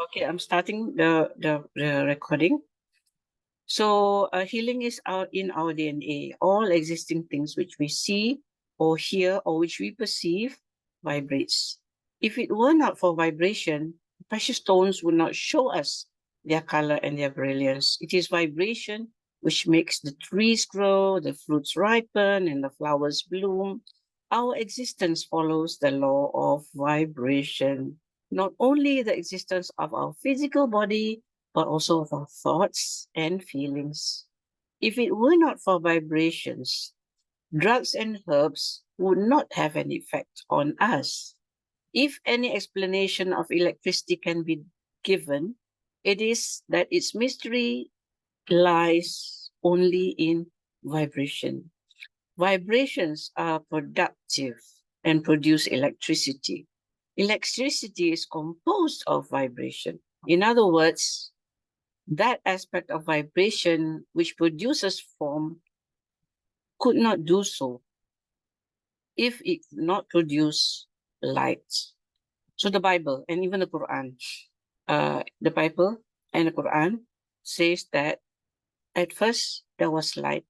Okay, I'm starting the recording. So healing is in our DNA. All existing things which we see or hear or which we perceive vibrates. If it were not for vibration, precious stones would not show us their color and their brilliance. It is vibration which makes the trees grow, the fruits ripen, and the flowers bloom. Our existence follows the law of vibration. Not only the existence of our physical body, but also of our thoughts and feelings. If it were not for vibrations, drugs and herbs would not have an effect on us. If any explanation of electricity can be given, it is that its mystery lies only in vibration. Vibrations are productive and produce electricity. Electricity is composed of vibration. In other words, that aspect of vibration which produces form could not do so if it could not produce light. So the Bible and even the Quran, the Bible and the Quran says that at first there was light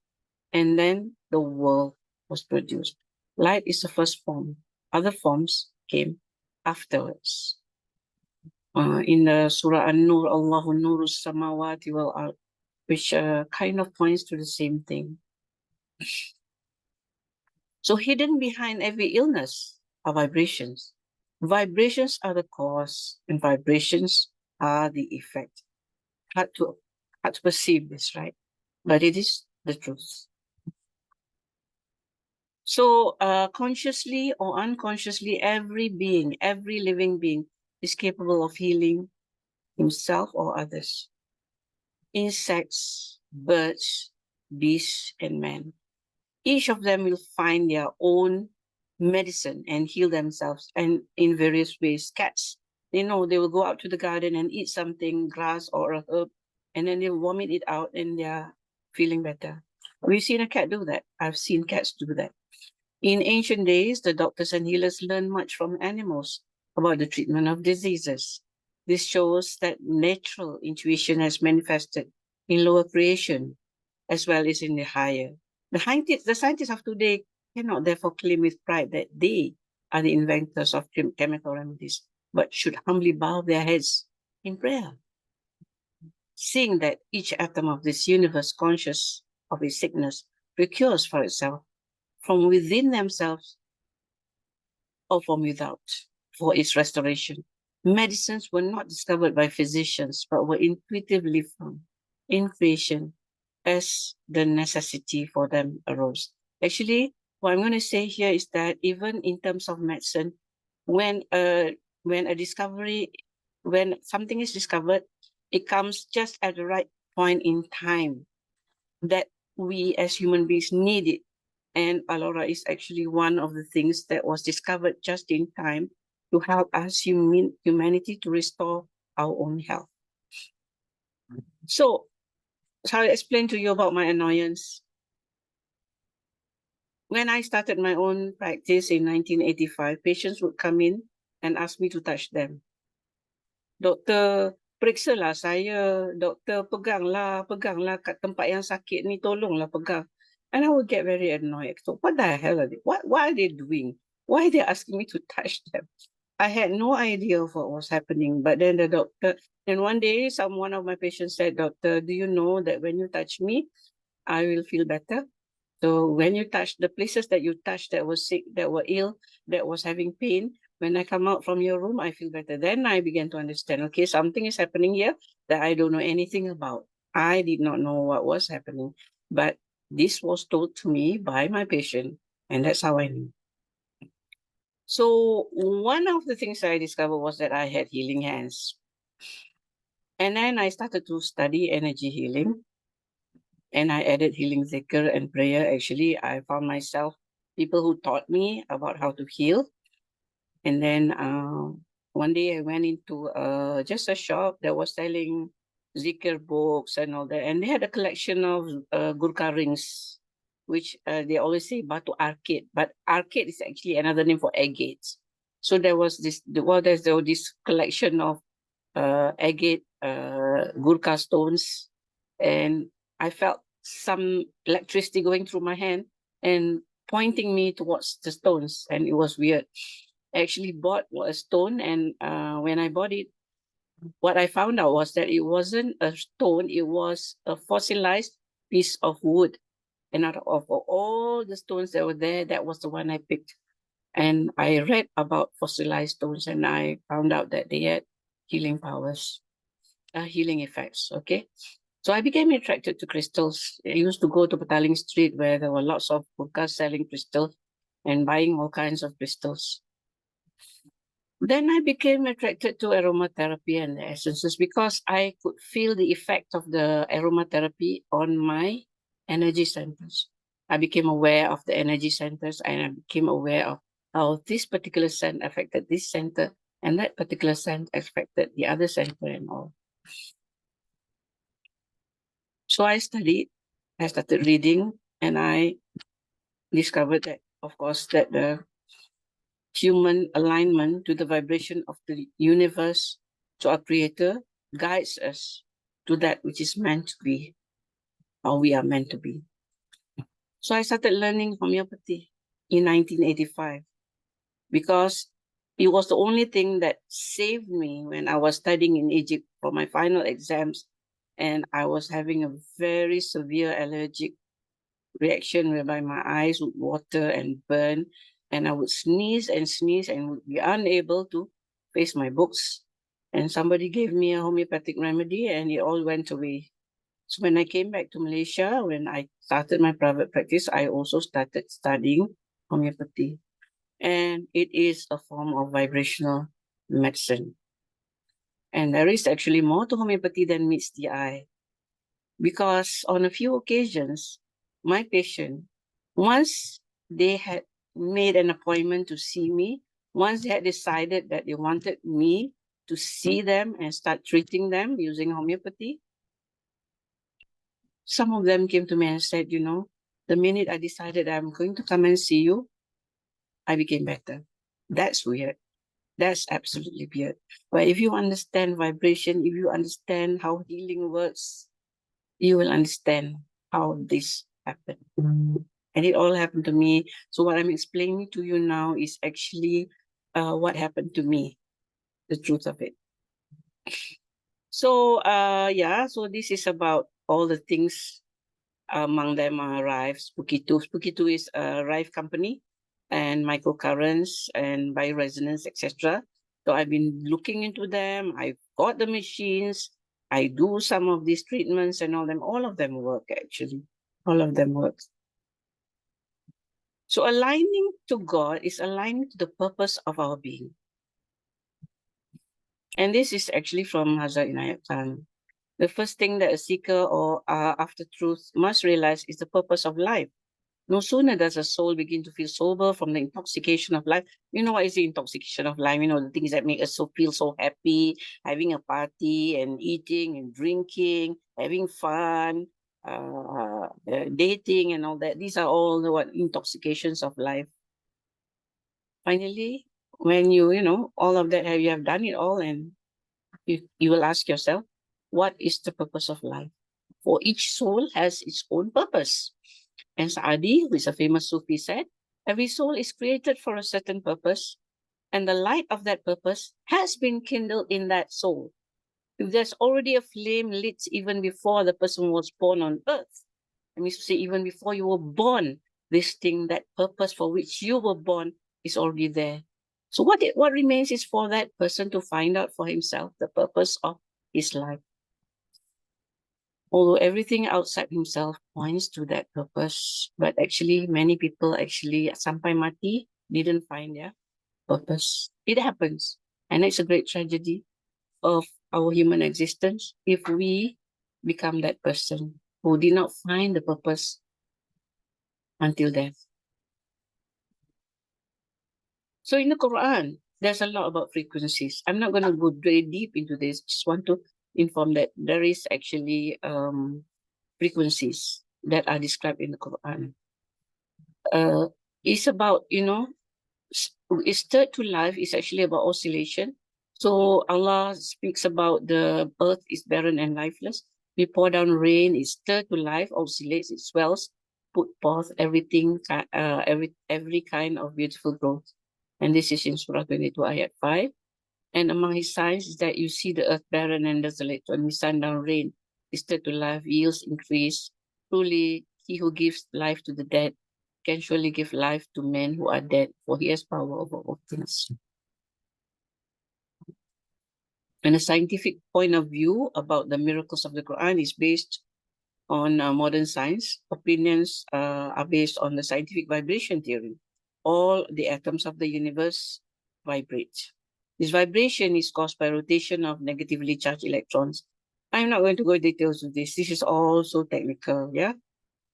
and then the world was produced. Light is the first form. Other forms came afterwards. In the Surah An-Nur, Allahu Nuru Samawati wal Ard, which kind of points to the same thing. So hidden behind every illness are vibrations. Vibrations are the cause and vibrations are the effect. Hard to perceive this, right? But it is the truth. So consciously or unconsciously, every being, every living being is capable of healing himself or others. Insects, birds, beasts, and man. Each of them will find their own medicine and heal themselves, and in various ways. Cats, they know they will go out to the garden and eat something, grass or a herb, and then they'll vomit it out and they're feeling better. We've seen a cat do that. I've seen cats do that. In ancient days, the doctors and healers learned much from animals about the treatment of diseases. This shows that natural intuition has manifested in lower creation as well as in the higher. The scientists of today cannot therefore claim with pride that they are the inventors of chemical remedies, but should humbly bow their heads in prayer, seeing that each atom of this universe, conscious of its sickness, procures for itself from within themselves or from without for its restoration. Medicines were not discovered by physicians, but were intuitively found in creation as the necessity for them arose. Actually, what I'm going to say here is that even in terms of medicine, when a discovery, when something is discovered, it comes just at the right point in time that we as human beings need it. And Aulora is actually one of the things that was discovered just in time to help us humanity to restore our own health. So I'll explain to you about my annoyance. When I started my own practice in 1985, patients would come in and ask me to touch them. Doktor, periksalah saya. Doktor, peganglah kat tempat yang sakit ni, tolonglah pegang. And I would get very annoyed. So what the hell are they? What are they doing? Why are they asking me to touch them? I had no idea of what was happening. But then the doctor, and one day, one of my patients said, Doctor, do you know that when you touch me, I will feel better? So when you touch the places that you touched that was sick, that were ill, that was having pain, when I come out from your room, I feel better. Then I began to understand, okay, something is happening here that I don't know anything about. I did not know what was happening, but this was told to me by my patient, and that's how I knew. So one of the things I discovered was that I had healing hands. And then I started to study energy healing. And I added healing zikr and prayer. Actually, I found myself people who taught me about how to heal. And then one day I went into just a shop that was selling zikr books and all that. And they had a collection of Gurkha rings, which they always say Batu Arcade. But arcade is actually another name for agates. So there was this collection of agate, gurkha stones, and I felt some electricity going through my hand and pointing me towards the stones, and it was weird. I actually bought a stone, and when I bought it, what I found out was that it wasn't a stone, it was a fossilized piece of wood. And out of all the stones that were there, that was the one I picked. And I read about fossilized stones, and I found out that they had healing powers, healing effects. Okay. So I became attracted to crystals. I used to go to Petaling Street where there were lots of hookahs selling crystals and buying all kinds of crystals. Then I became attracted to aromatherapy and the essences because I could feel the effect of the aromatherapy on my energy centers. I became aware of the energy centers, and I became aware of how this particular scent affected this center and that particular scent affected the other center and all. So I studied, I started reading, and I discovered that, of course, that the human alignment to the vibration of the universe, to our creator, guides us to that which is meant to be, how we are meant to be. So I started learning homeopathy in 1985 because it was the only thing that saved me when I was studying in Egypt for my final exams, and I was having a very severe allergic reaction whereby my eyes would water and burn, and I would sneeze and would be unable to face my books. And somebody gave me a homeopathic remedy, and it all went away. So when I came back to Malaysia, when I started my private practice, I also started studying homeopathy. And it is a form of vibrational medicine. And there is actually more to homeopathy than meets the eye. Because on a few occasions, my patient, once they had made an appointment to see me, once they had decided that they wanted me to see them and start treating them using homeopathy, some of them came to me and said, the minute I decided I'm going to come and see you, I became better. That's weird. That's absolutely weird. But if you understand vibration, if you understand how healing works, you will understand how this happened. And it all happened to me. So what I'm explaining to you now is actually what happened to me, the truth of it. So so this is about all the things. Among them are Rife, Spooky 2. Spooky 2 is a Rife company, and microcurrents and bioresonance, etc. So I've been looking into them. I've got the machines. I do some of these treatments and all of them work actually. All of them work. So aligning to God is aligning to the purpose of our being. And this is actually from Hazrat Inayat Khan. The first thing that a seeker or after truth must realize is the purpose of life. No sooner does a soul begin to feel sober from the intoxication of life. You know what is the intoxication of life? The things that make us feel so happy, having a party and eating and drinking, having fun, dating and all that. These are all the intoxications of life. Finally, when all of that, you have done it all, and you will ask yourself, what is the purpose of life? For each soul has its own purpose. And Saadi, who is a famous Sufi, said, every soul is created for a certain purpose, and the light of that purpose has been kindled in that soul. If there's already a flame lit even before the person was born on earth, that means to say even before you were born, this thing, that purpose for which you were born is already there. So what remains is for that person to find out for himself the purpose of his life. Although everything outside himself points to that purpose, but actually many people sampai mati didn't find their purpose. It happens, and it's a great tragedy of our human existence if we become that person who did not find the purpose until death. So in the Quran, there's a lot about frequencies. I'm not going to go very deep into this. Just want to inform that there is actually frequencies that are described in the Quran. It's about, it's third to life is actually about oscillation. So Allah speaks about the earth is barren and lifeless. We pour down rain, it stirs to life, oscillates, it swells, put forth every kind of beautiful growth. And this is in Surah 22, Ayat 5. And among his signs is that you see the earth barren and desolate. When we send down rain, it stirs to life, yields increase. Truly, he who gives life to the dead can surely give life to men who are dead, for he has power over all things. And a scientific point of view about the miracles of the Quran is based on modern science. Opinions are based on the scientific vibration theory. All the atoms of the universe vibrate. This vibration is caused by rotation of negatively charged electrons. I'm not going to go into details of this. This is all so technical, yeah?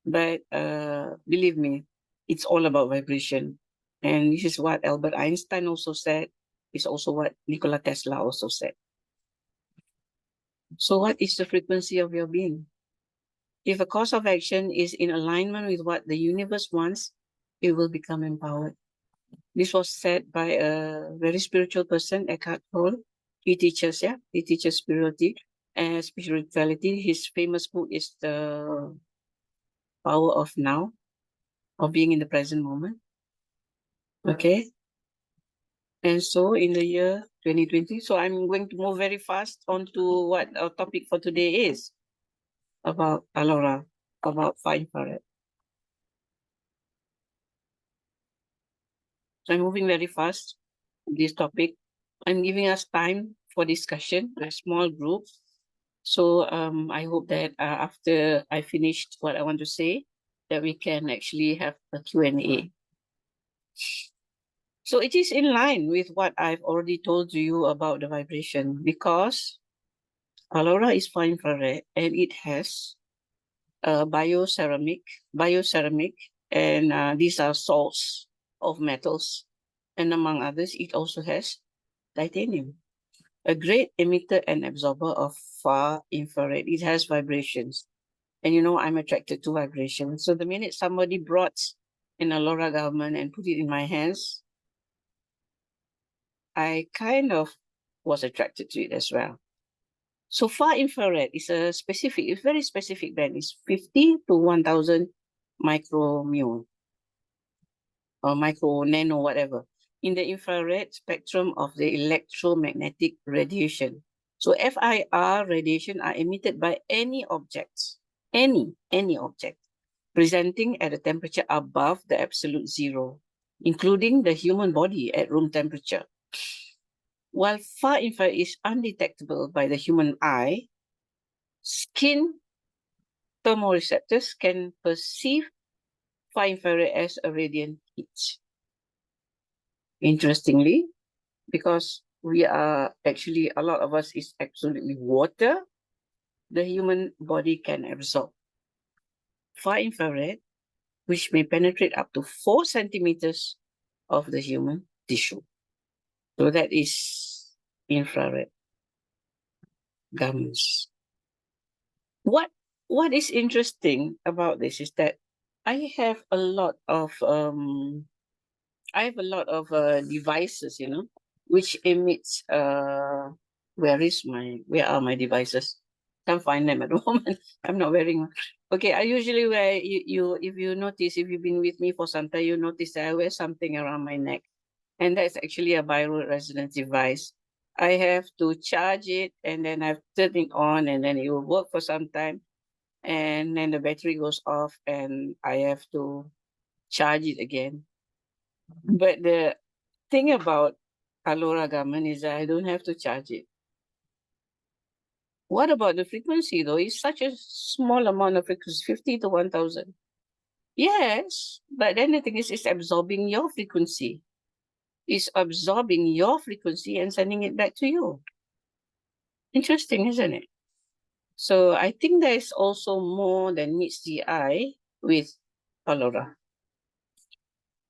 But believe me, it's all about vibration. And this is what Albert Einstein also said. It's also what Nikola Tesla also said. So what is the frequency of your being? If a course of action is in alignment with what the universe wants, it will become empowered. This was said by a very spiritual person, Eckhart Tolle. He teaches spirituality. His famous book is The Power of Now, of being in the present moment. Okay. And so in the year 2020, so I'm going to move very fast on to what our topic for today is about Aulora, about far infrared. So I'm moving very fast this topic. I'm giving us time for discussion, a small group. So I hope that after I finished what I want to say, that we can actually have a Q&A. So it is in line with what I've already told you about the vibration, because Aulora is far infrared and it has bioceramic, and these are salts of metals. And among others, it also has titanium, a great emitter and absorber of far infrared. It has vibrations. And you know, I'm attracted to vibrations. So the minute somebody brought an Aulora garment and put it in my hands, I kind of was attracted to it as well. So far infrared is it's very specific band. It's 50 to 1000 micromu or micro, nano, whatever, in the infrared spectrum of the electromagnetic radiation. So FIR radiation are emitted by any objects, any object, presenting at a temperature above the absolute zero, including the human body at room temperature. While far infrared is undetectable by the human eye, skin thermoreceptors can perceive far infrared as a radiant heat. Interestingly, because we are actually, a lot of us is absolutely water, the human body can absorb far infrared, which may penetrate up to 4 centimeters of the human tissue. So that is infrared garments. What is interesting about this is that I have a lot of devices, you know, which emits where are my devices? Can't find them at the moment. I'm not wearing one. Okay, I usually wear if you notice, if you've been with me for some time, you notice that I wear something around my neck. And that's actually a bioresonance device. I have to charge it and then I've turned it on and then it will work for some time. And then the battery goes off and I have to charge it again. But the thing about Aulora garment is that I don't have to charge it. What about the frequency though? It's such a small amount of frequency, 50 to 1000. Yes, but then the thing is, it's absorbing your frequency. It's absorbing your frequency and sending it back to you. Interesting, isn't it? So I think there is also more than meets the eye with Aulora.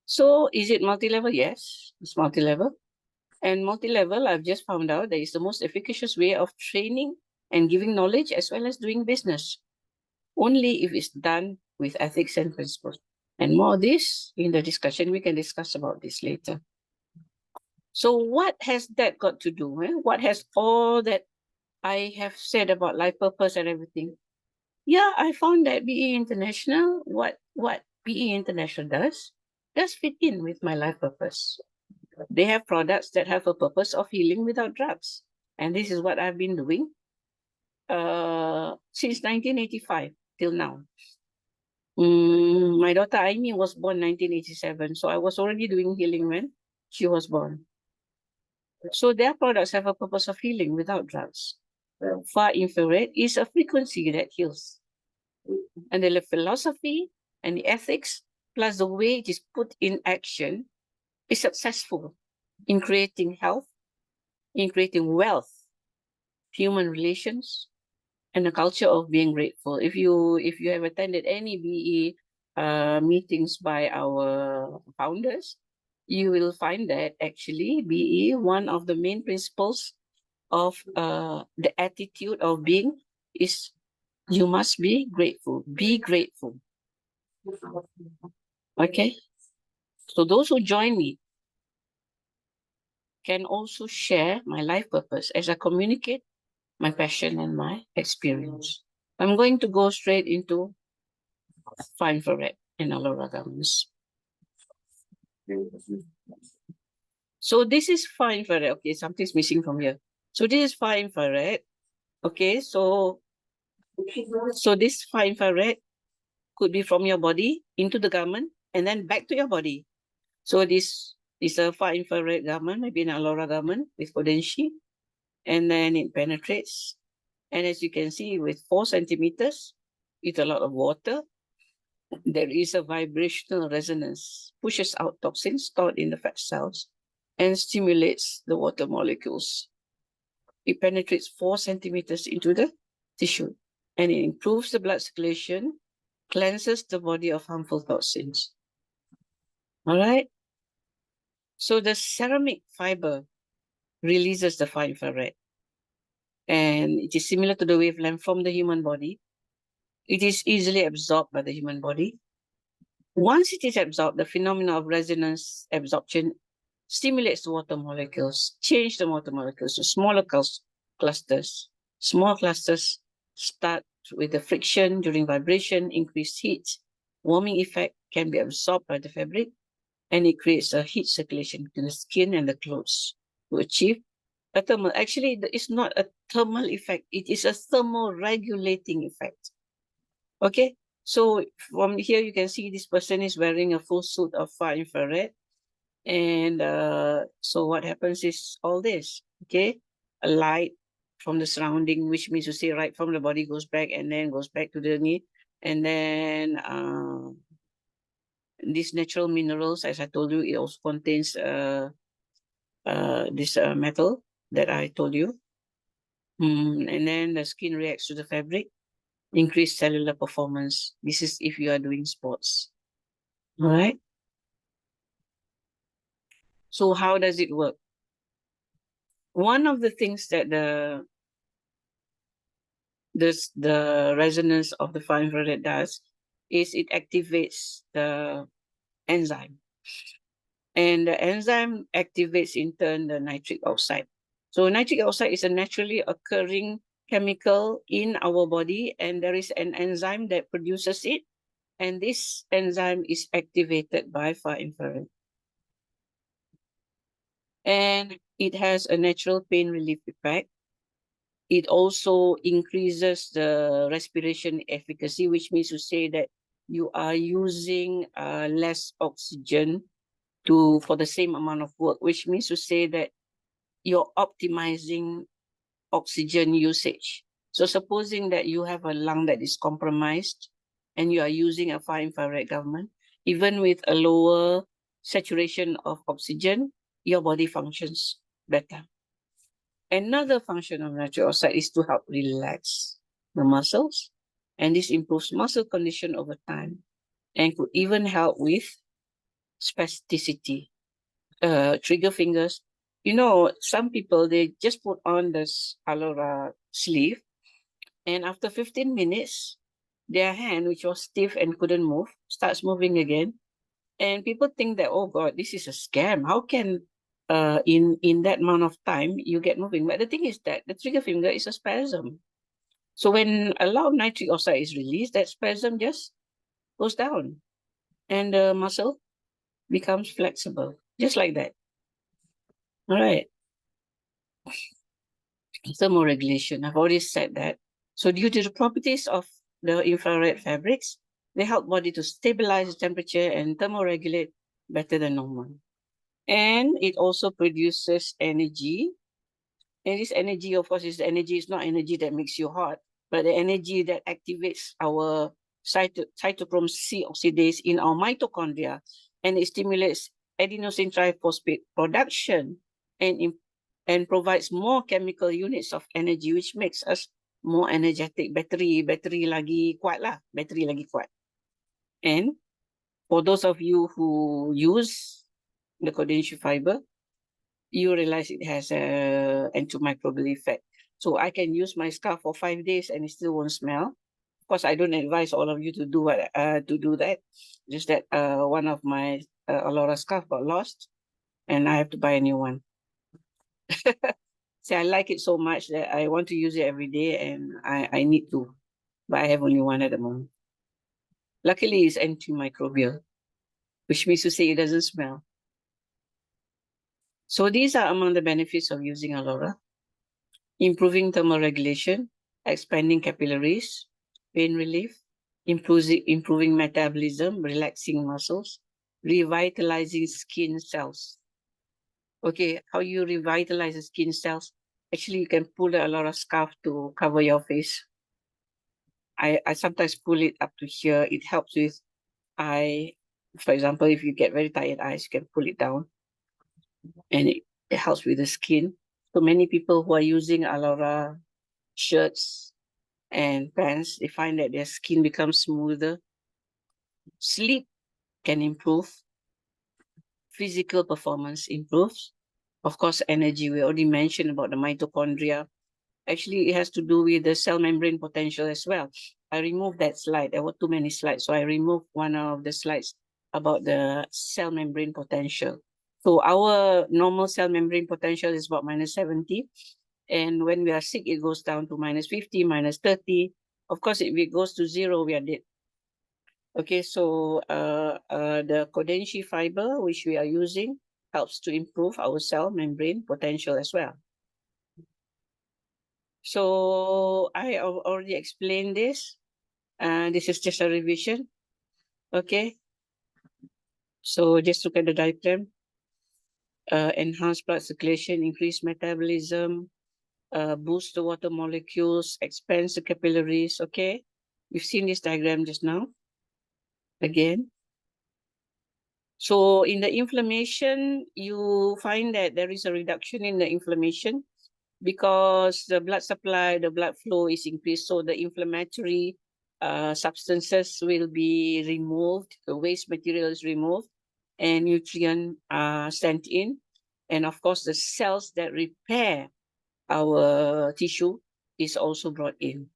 So is it multi-level? Yes, it's multi-level. And multi-level, I've just found out that it's the most efficacious way of training and giving knowledge as well as doing business. Only if it's done with ethics and principles. And more of this in the discussion, we can discuss about this later. So what has that got to do? What has all that I have said about life purpose and everything? Yeah, I found that BE International, what BE International does fit in with my life purpose. They have products that have a purpose of healing without drugs. And this is what I've been doing since 1985 till now. My daughter Aimi was born 1987, so I was already doing healing when she was born. So their products have a purpose of healing without drugs. Far infrared is a frequency that heals. And the philosophy and the ethics, plus the way it is put in action, is successful in creating health, in creating wealth, human relations, and a culture of being grateful. If you have attended any BE meetings by our founders, you will find that actually BE, one of the main principles of the attitude of being is you must be grateful. Be grateful. Okay? So those who join me can also share my life purpose as I communicate my passion and my experience. I'm going to go straight into far infrared and Aulora governance. So this is far infrared. Okay, something's missing from here. So this is far infrared. Okay, so this far infrared could be from your body into the garment and then back to your body. So this is a far infrared garment, maybe an Aulora garment with Kodenshi, and then it penetrates. And as you can see, with 4 centimeters, with a lot of water, there is a vibrational resonance, pushes out toxins stored in the fat cells and stimulates the water molecules. It penetrates 4 centimeters into the tissue and it improves the blood circulation, cleanses the body of harmful toxins. All right. So the ceramic fiber releases the far infrared, and it is similar to the wavelength from the human body. It is easily absorbed by the human body. Once it is absorbed, the phenomena of resonance absorption stimulates the water molecules, change the water molecules to smaller clusters. Small clusters start with the friction during vibration, increased heat. Warming effect can be absorbed by the fabric, and it creates a heat circulation between the skin and the clothes to achieve a thermal. Actually, it's not a thermal effect. It is a thermoregulating effect. Okay, so from here you can see this person is wearing a full suit of far infrared. And so what happens is all this, okay? A light from the surrounding, which means to say right from the body goes back and then goes back to the knee. And then these natural minerals, as I told you, it also contains this metal that I told you. And then the skin reacts to the fabric, increase cellular performance. This is if you are doing sports. All right. So how does it work? One of the things that the resonance of the far infrared does is it activates the enzyme. And the enzyme activates in turn the nitric oxide. So nitric oxide is a naturally occurring chemical in our body, and there is an enzyme that produces it. And this enzyme is activated by far infrared. And it has a natural pain relief effect. It also increases the respiration efficacy, which means to say that you are using less oxygen for the same amount of work, which means to say that you're optimizing oxygen usage. So supposing that you have a lung that is compromised and you are using a far infrared garment, even with a lower saturation of oxygen, your body functions better. Another function of nitric oxide is to help relax the muscles, and this improves muscle condition over time and could even help with spasticity, trigger fingers. You know, some people, they just put on this Aulora sleeve, and after 15 minutes, their hand, which was stiff and couldn't move, starts moving again. And people think that, oh God, this is a scam. How can in that amount of time, you get moving. But the thing is that the trigger finger is a spasm. So when a lot of nitric oxide is released, that spasm just goes down and the muscle becomes flexible, just like that. All right. Thermoregulation, I've already said that. So due to the properties of the infrared fabrics, they help body to stabilize the temperature and thermoregulate better than normal. And it also produces energy. And this energy, of course, is the energy. It's not energy that makes you hot, but the energy that activates our cytochrome C oxidase in our mitochondria, and it stimulates adenosine triphosphate production and provides more chemical units of energy, which makes us more energetic. Battery lagi kuat lah. Battery lagi kuat. And for those of you who use the Kodenshi fiber, you realize it has a antimicrobial effect. So I can use my scarf for 5 days and it still won't smell. Of course, I don't advise all of you to do that. Just that one of my Aulora scarf got lost, and I have to buy a new one. See, I like it so much that I want to use it every day, and I need to, but I have only one at the moment. Luckily, it's antimicrobial, which means to say it doesn't smell. So these are among the benefits of using Aulora: improving thermoregulation, expanding capillaries, pain relief, improving metabolism, relaxing muscles, revitalizing skin cells. Okay, how you revitalize the skin cells? Actually, you can pull a lot of scarf to cover your face. I sometimes pull it up to here. It helps with eye. For example, if you get very tired eyes, you can pull it down, and it helps with the skin. So many people who are using Aulora shirts and pants, they find that their skin becomes smoother. Sleep can improve. Physical performance improves. Of course, energy. We already mentioned about the mitochondria. Actually, it has to do with the cell membrane potential as well. I removed that slide. There were too many slides. So I removed one of the slides about the cell membrane potential. So our normal cell membrane potential is about -70. And when we are sick, it goes down to -50, -30. Of course, if it goes to 0, we are dead. Okay, so the Kodenshi fiber, which we are using, helps to improve our cell membrane potential as well. So I have already explained this. This is just a revision. Okay. So just look at the diagram. Enhance blood circulation, increase metabolism, boost the water molecules, expands the capillaries. Okay. You've seen this diagram just now. Again. So in the inflammation, you find that there is a reduction in the inflammation because the blood supply, the blood flow is increased. So the inflammatory substances will be removed, the waste material is removed, and nutrient sent in. And of course, the cells that repair our tissue is also brought in.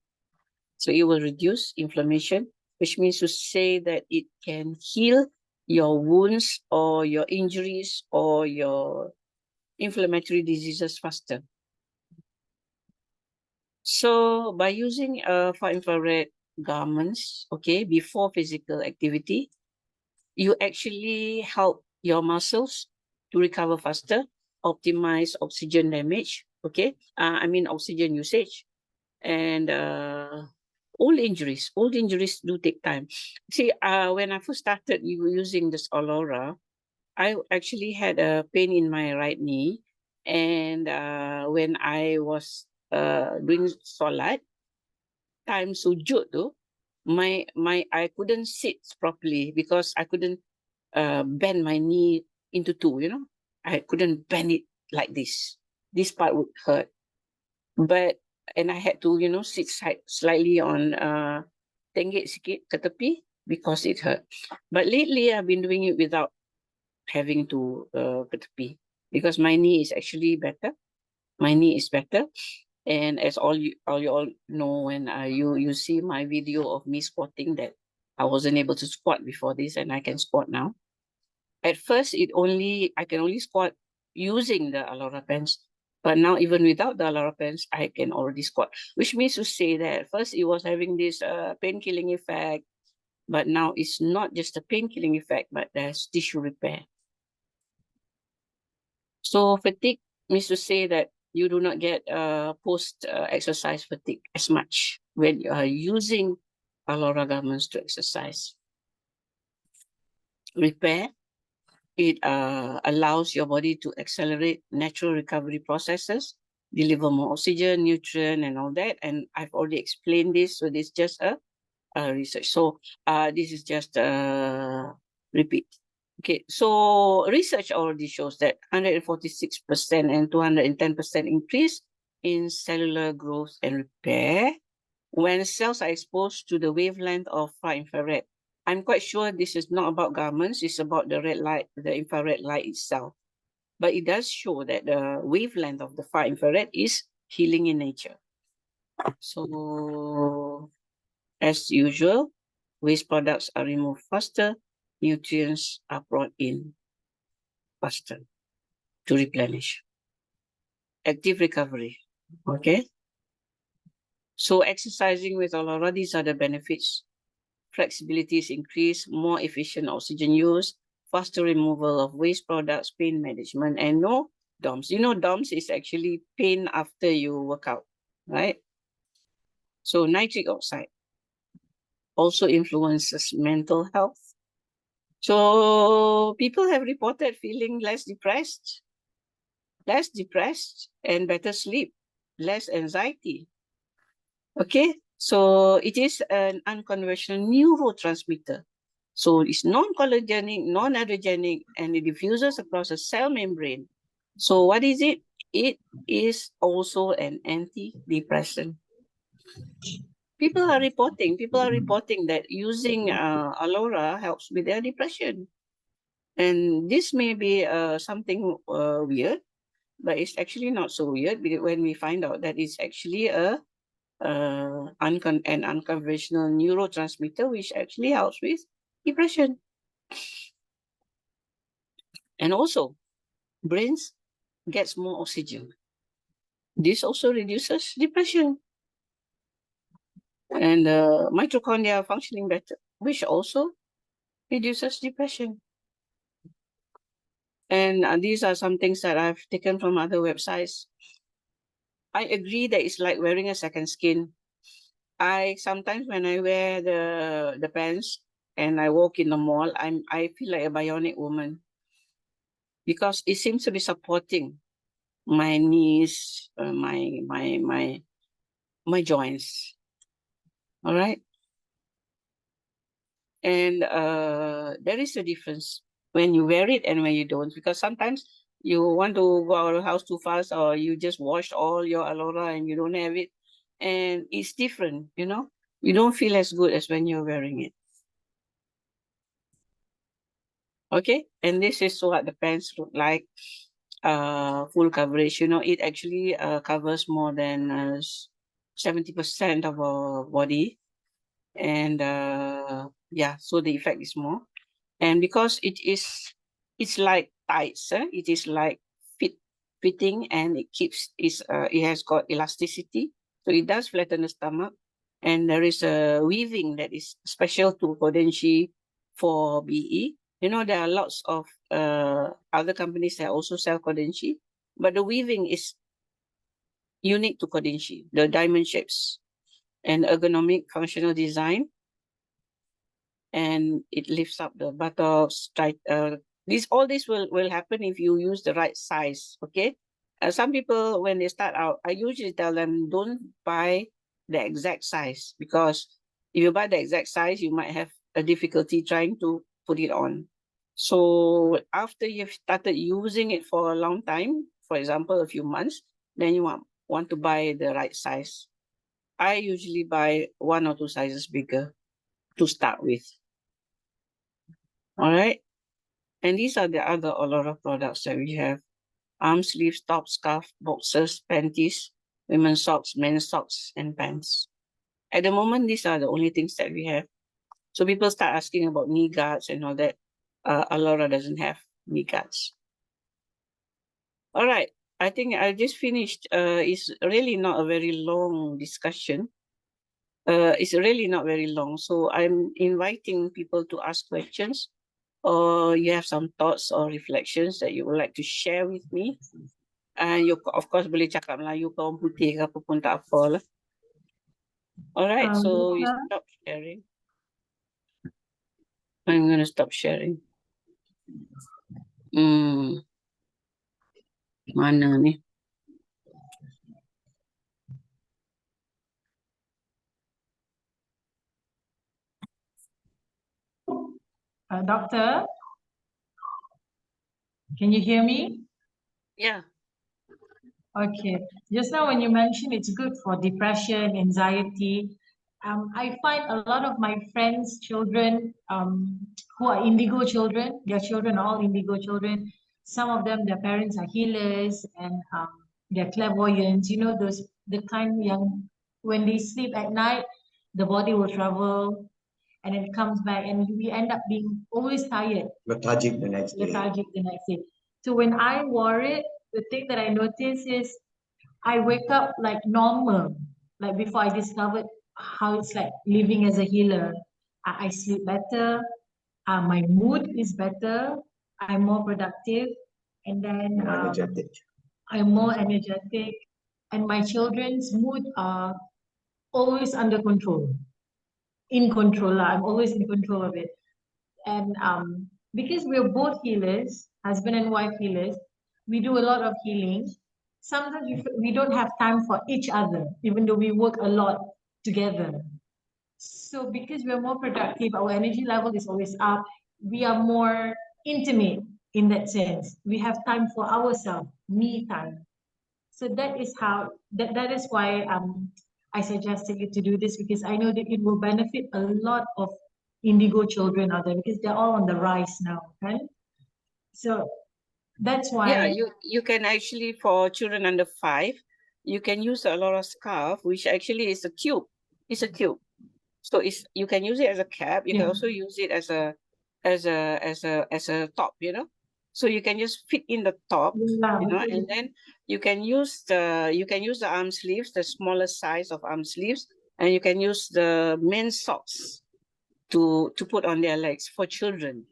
So it will reduce inflammation, which means to say that it can heal your wounds or your injuries or your inflammatory diseases faster. So by using far infrared garments, okay, before physical activity, you actually help your muscles to recover faster, optimize oxygen damage, okay, oxygen usage, and old injuries do take time. See, when I first started using this Aulora, I actually had a pain in my right knee, and when I was doing solat, time sujud tu, my I couldn't sit properly because I couldn't bend my knee into two, I couldn't bend it like this. This part would hurt. And I had to, sit slightly on tenggek sikit ke tepi because it hurt. But lately I've been doing it without having to ke tepi because my knee is actually better. My knee is better. And as all you all know, when you see my video of me squatting, that I wasn't able to squat before this, and I can squat now. At first, I can only squat using the Aulora pens. But now, even without the Aulora pens, I can already squat, which means to say that first it was having this pain-killing effect, but now it's not just a pain-killing effect, but there's tissue repair. So fatigue means to say that you do not get post-exercise fatigue as much when you are using Aulora garments to exercise. Repair, it allows your body to accelerate natural recovery processes, deliver more oxygen, nutrient, and all that. And I've already explained this, so this is just a research. So this is just a repeat. Okay, so research already shows that 146% and 210% increase in cellular growth and repair when cells are exposed to the wavelength of far infrared. I'm quite sure this is not about garments, it's about the red light, the infrared light itself. But it does show that the wavelength of the far infrared is healing in nature. So, as usual, waste products are removed faster, nutrients are brought in faster to replenish. Active recovery, okay? So exercising with Aulora, these are the benefits. Flexibility is increased, more efficient oxygen use, faster removal of waste products, pain management, and no DOMS. You know, DOMS is actually pain after you work out, right? So nitric oxide also influences mental health. So people have reported feeling less depressed, and better sleep, less anxiety. Okay, so it is an unconventional neurotransmitter. So it's non-cholinergic, non-adrenergic, and it diffuses across a cell membrane. So what is it? It is also an antidepressant. People are reporting that using Aulora helps with their depression. And this may be something weird, but it's actually not so weird when we find out that it's actually an unconventional neurotransmitter which actually helps with depression. And also, brains gets more oxygen. This also reduces depression. And mitochondria functioning better, which also reduces depression. And these are some things that I've taken from other websites. I agree that it's like wearing a second skin. I sometimes when I wear the pants and I walk in the mall, I feel like a bionic woman because it seems to be supporting my knees, my joints. All right. And there is a difference when you wear it and when you don't, because sometimes you want to go out of the house too fast, or you just washed all your Aulora and you don't have it, and it's different, you know. You don't feel as good as when you're wearing it. Okay, and this is what the pants look like. Full coverage, you know, it actually covers more than 70% of our body, and yeah, so the effect is more. And because it's like tights, it is like fitting, and it has got elasticity, so it does flatten the stomach. And there is a weaving that is special to Kodenshi for BE. You know, there are lots of other companies that also sell Kodenshi, but the weaving is unique to Kodenshi, the diamond shapes and ergonomic functional design, and it lifts up the buttocks. All this will happen if you use the right size. Okay, some people when they start out, I usually tell them don't buy the exact size, because if you buy the exact size, you might have a difficulty trying to put it on. So after you've started using it for a long time, for example, a few months, then you want to buy the right size. I usually buy 1 or 2 sizes bigger to start with. All right. And these are the other Aulora products that we have. Arm sleeves, top, scarf, boxers, panties, women's socks, men's socks, and pants. At the moment, these are the only things that we have. So people start asking about knee guards and all that. Aulora doesn't have knee guards. All right. I think I just finished. It's really not a very long discussion. It's really not very long. So I'm inviting people to ask questions, or you have some thoughts or reflections that you would like to share with me. And you, of course, boleh cakap Melayu ke orang putih ke apa pun tak apa lah. All right. So you stop sharing. I'm going to stop sharing. Mana ni? Doctor, can you hear me? Yeah. Okay. Just now when you mentioned it's good for depression, anxiety, I find a lot of my friends' children who are indigo children, their children are all indigo children. Some of them, their parents are healers and they're clairvoyants. You know, those the kind young when they sleep at night, the body will travel and then it comes back and we end up being always tired. Lethargic the next day. Lethargic the next day. So when I wore it, the thing that I notice is I wake up like normal. Like before I discovered how it's like living as a healer. I sleep better. My mood is better. I'm more productive. And then More energetic. I'm more energetic. And my children's mood are always under control. In control. I'm always in control of it. And because we're both healers, husband and wife healers, we do a lot of healing. Sometimes we don't have time for each other, even though we work a lot together. So because we're more productive, our energy level is always up. We are more intimate in that sense. We have time for ourselves, me time. So that is how that is why I suggested you to do this because I know that it will benefit a lot of indigo children out there because they're all on the rise now, right? So that's why Yeah, you can actually, for children under 5, you can use the Aulora scarf, which actually is a cube. It's a cube. So you can use it as a cap. You can also use it as a top, you know. So you can just fit in the top, you know, and then you can use the arm sleeves, the smaller size of arm sleeves, and you can use the men's socks to put on their legs for children.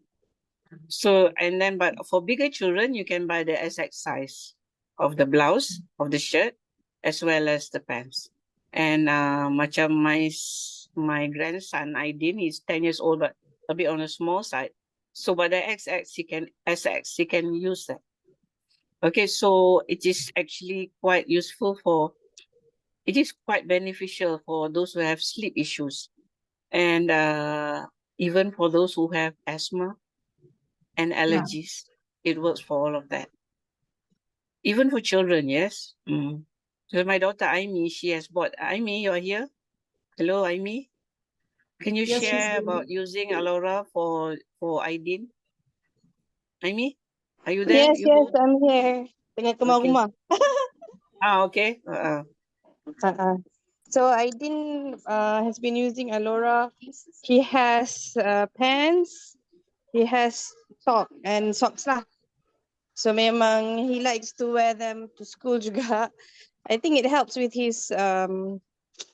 So, and then, but for bigger children, you can buy the exact size of the blouse, of the shirt, as well as the pants. And macam my grandson, Aidin, is 10 years old, but a bit on the small side. So, but the XX, he can use that. Okay, so it is actually quite useful it is quite beneficial for those who have sleep issues. And even for those who have asthma and allergies, it works for all of that. Even for children, yes. So my daughter Aimi, she has bought. Aimi, you're here. Hello, Aimi. Can you share about using Aulora for Aidin? Aimi, are you there? Yes, yes, I'm here. Tengah keluar rumah. Okay. So Aidin has been using Aulora. He has pants, he has socks lah. So memang he likes to wear them to school juga. I think it helps with his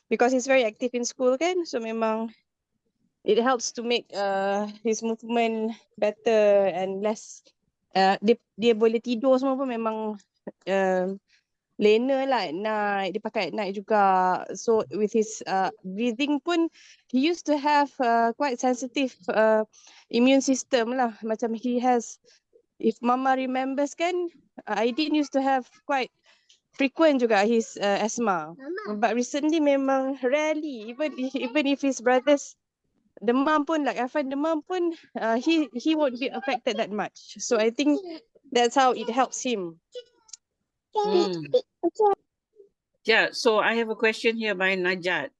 because he's very active in school kan. So memang it helps to make his movement better and less. Dia boleh tidur semua pun memang lena lah at night. Dia pakai at night juga. So with his breathing pun, he used to have quite sensitive immune system lah. Macam he has, if Mama remembers kan, Aidin used to have quite frequent juga his asthma. But recently memang rarely, even if his brothers demam pun, like Afan demam pun, he won't be affected that much. So I think that's how it helps him. Yeah, so I have a question here by Najat.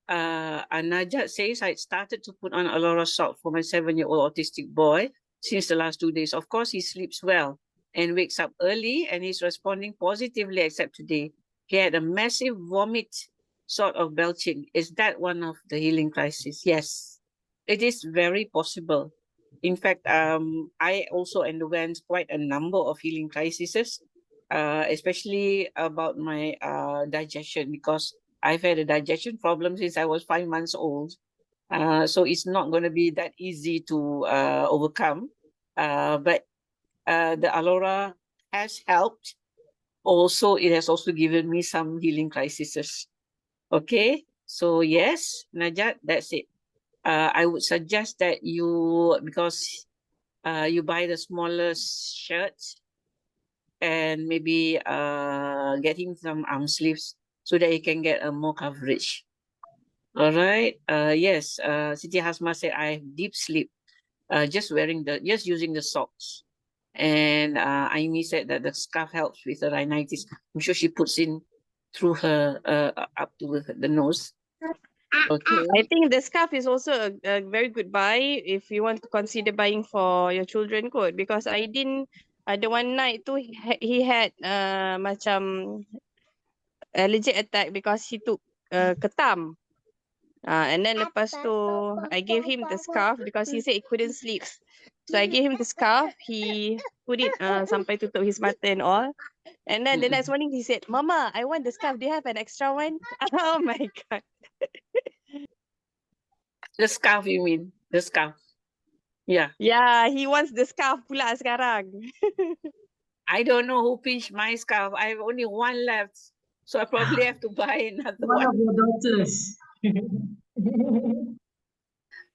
Najat says, I started to put on Aulora sock for my 7-year-old autistic boy since the last 2 days. Of course, he sleeps well and wakes up early and he's responding positively, except today. He had a massive vomit sort of belching. Is that one of the healing crises? Yes, it is very possible. In fact, I also underwent quite a number of healing crises. especially about my digestion, because I've had a digestion problem since I was 5 months old. So it's not going to be that easy to overcome. But the Alora has helped. Also, it has also given me some healing crises. Okay, so yes, Najat, that's it. I would suggest that you, because you buy the smallest shirts and maybe get him some arm sleeves so that he can get more coverage. All right. Yes. Siti Hasma said I have deep sleep. Just using the socks. And Aimi said that the scarf helps with the rhinitis. I'm sure she puts in through her up to the nose. Okay. I think the scarf is also a very good buy if you want to consider buying for your children kot, because Aidin ada one night tu he had macam allergic attack because he took ketam. And then lepas tu I gave him the scarf because he said he couldn't sleep. So I gave him the scarf. He put it sampai tutup his mata and all. And then the next morning he said, "Mama, I want the scarf. Do you have an extra one?" Oh my god. The scarf, you mean? The scarf. Yeah. Yeah, he wants the scarf pula sekarang. I don't know who pinched my scarf. I have only one left. So I probably have to buy another One one. of your daughters.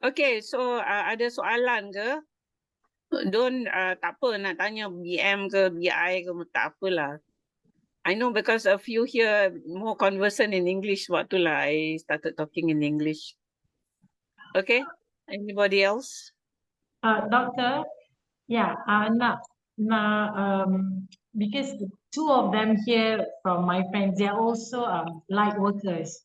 Okay, so ada soalan ke? Don't, tak apa nak tanya BM ke BI ke, tak apalah. I know because a few here more conversant in English, waktu lah I started talking in English. Okay, anybody else? Doctor, yeah, because the two of them here from my friends, they're also light workers.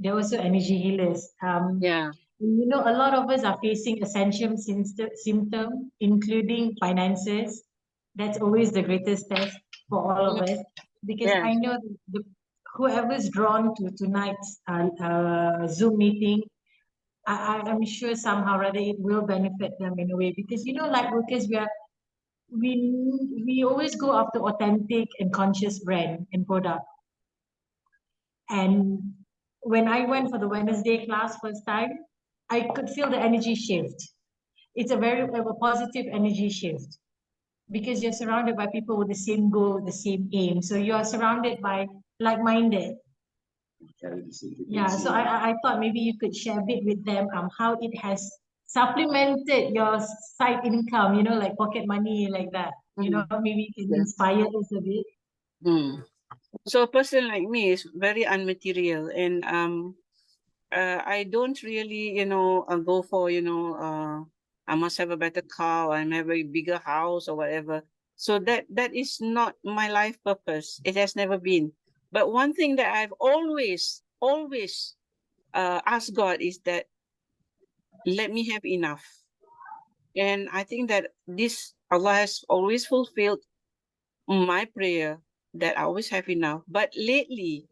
They're also energy healers. Yeah. You know, a lot of us are facing essential symptom, including finances. That's always the greatest test for all of us, because Yes. I know whoever's drawn to tonight's Zoom meeting, I'm sure somehow or other it will benefit them in a way, because you know, like workers, we always go after authentic and conscious brand and product. And when I went for the Wednesday class first time, I could feel the energy shift. It's a positive energy shift, because you're surrounded by people with the same goal, the same aim. So you are surrounded by like-minded. Yeah, so I thought maybe you could share a bit with them how it has supplemented your side income, you know, like pocket money like that. You know, maybe it can Yeah. inspire us a bit. So a person like me is very unmaterial, and I don't really, go for, I must have a better car, or I have a bigger house or whatever. So that is not my life purpose. It has never been. But one thing that I've always asked God is that let me have enough. And I think that this Allah has always fulfilled my prayer that I always have enough. But lately,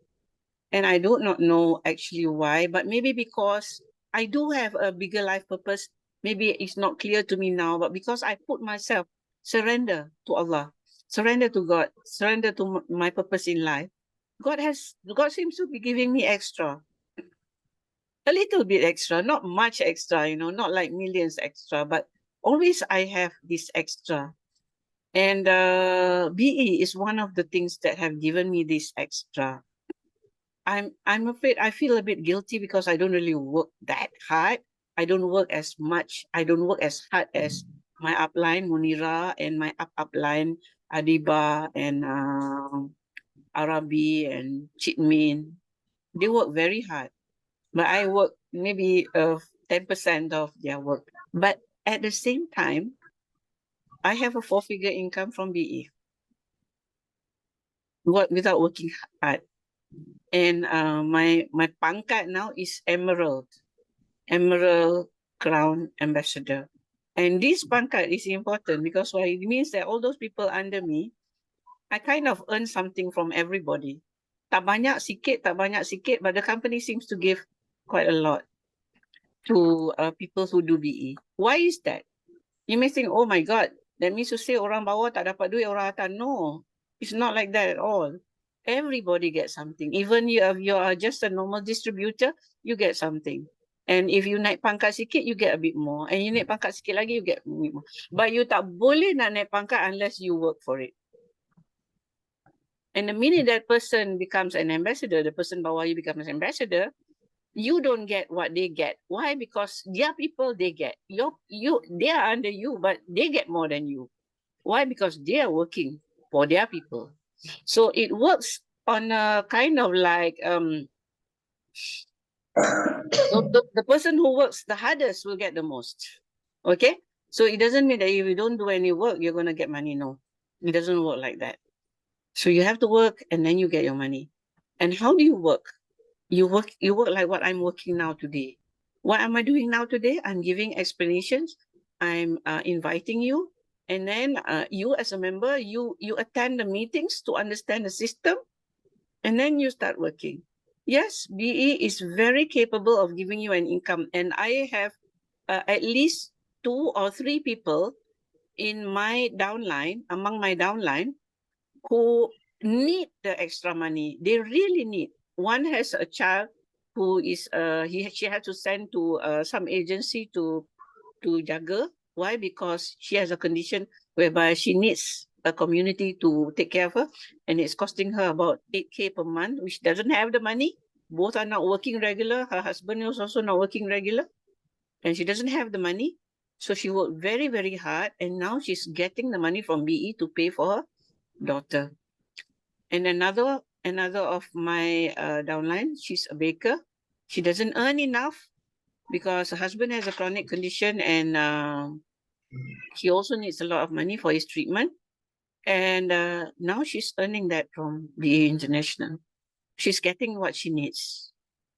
and I do not know actually why, but maybe because I do have a bigger life purpose. Maybe it's not clear to me now, but because I put myself, surrender to Allah, surrender to God, surrender to my purpose in life, God seems to be giving me extra. A little bit extra, not much extra, not like millions extra, but always I have this extra. And BE is one of the things that have given me this extra. I'm afraid I feel a bit guilty because I don't really work that hard. I don't work as much. I don't work as hard as my upline Munira and my upline Adiba and Arabi and Chitmin. They work very hard, but I work maybe 10% of their work. But at the same time, I have a 4-figure income from BE. Without working hard. And my pangkat now is Emerald Crown Ambassador. And this pangkat is important because why? It means that all those people under me, I kind of earn something from everybody. Tak banyak sikit, but the company seems to give quite a lot to people who do BE. Why is that? You may think, oh my God, that means to say orang bawah tak dapat duit, orang atas. No. It's not like that at all. Everybody gets something. Even you are just a normal distributor, you get something. And if you naik pangkat sikit, you get a bit more. And you naik pangkat sikit lagi, you get a bit more. But you tak boleh nak naik pangkat unless you work for it. And the minute that person becomes an ambassador, the person bawah you becomes an ambassador, you don't get what they get. Why? Because their people they get. They are under you, but they get more than you. Why? Because they are working for their people. So it works on a kind of like the person who works the hardest will get the most. Okay? So it doesn't mean that if you don't do any work, you're gonna get money. No. It doesn't work like that. So you have to work and then you get your money. And how do you work? You work like what I'm working now today. What am I doing now today? I'm giving explanations. I'm inviting you. And then you as a member, you attend the meetings to understand the system. And then you start working. Yes, BE is very capable of giving you an income. And I have at least 2 or 3 people in my downline, among my downline, who need the extra money. They really need. One has a child who is she had to send to some agency to jaga. Why? Because she has a condition whereby she needs a community to take care of her, and it's costing her about 8K per month, which doesn't have the money. Both are not working regular. Her husband is also not working regular, and she doesn't have the money. So she worked very, very hard, and now she's getting the money from BE to pay for her daughter. And another of my downline, she's a baker. She doesn't earn enough because her husband has a chronic condition, and he also needs a lot of money for his treatment. And now she's earning that from the International. She's getting what she needs.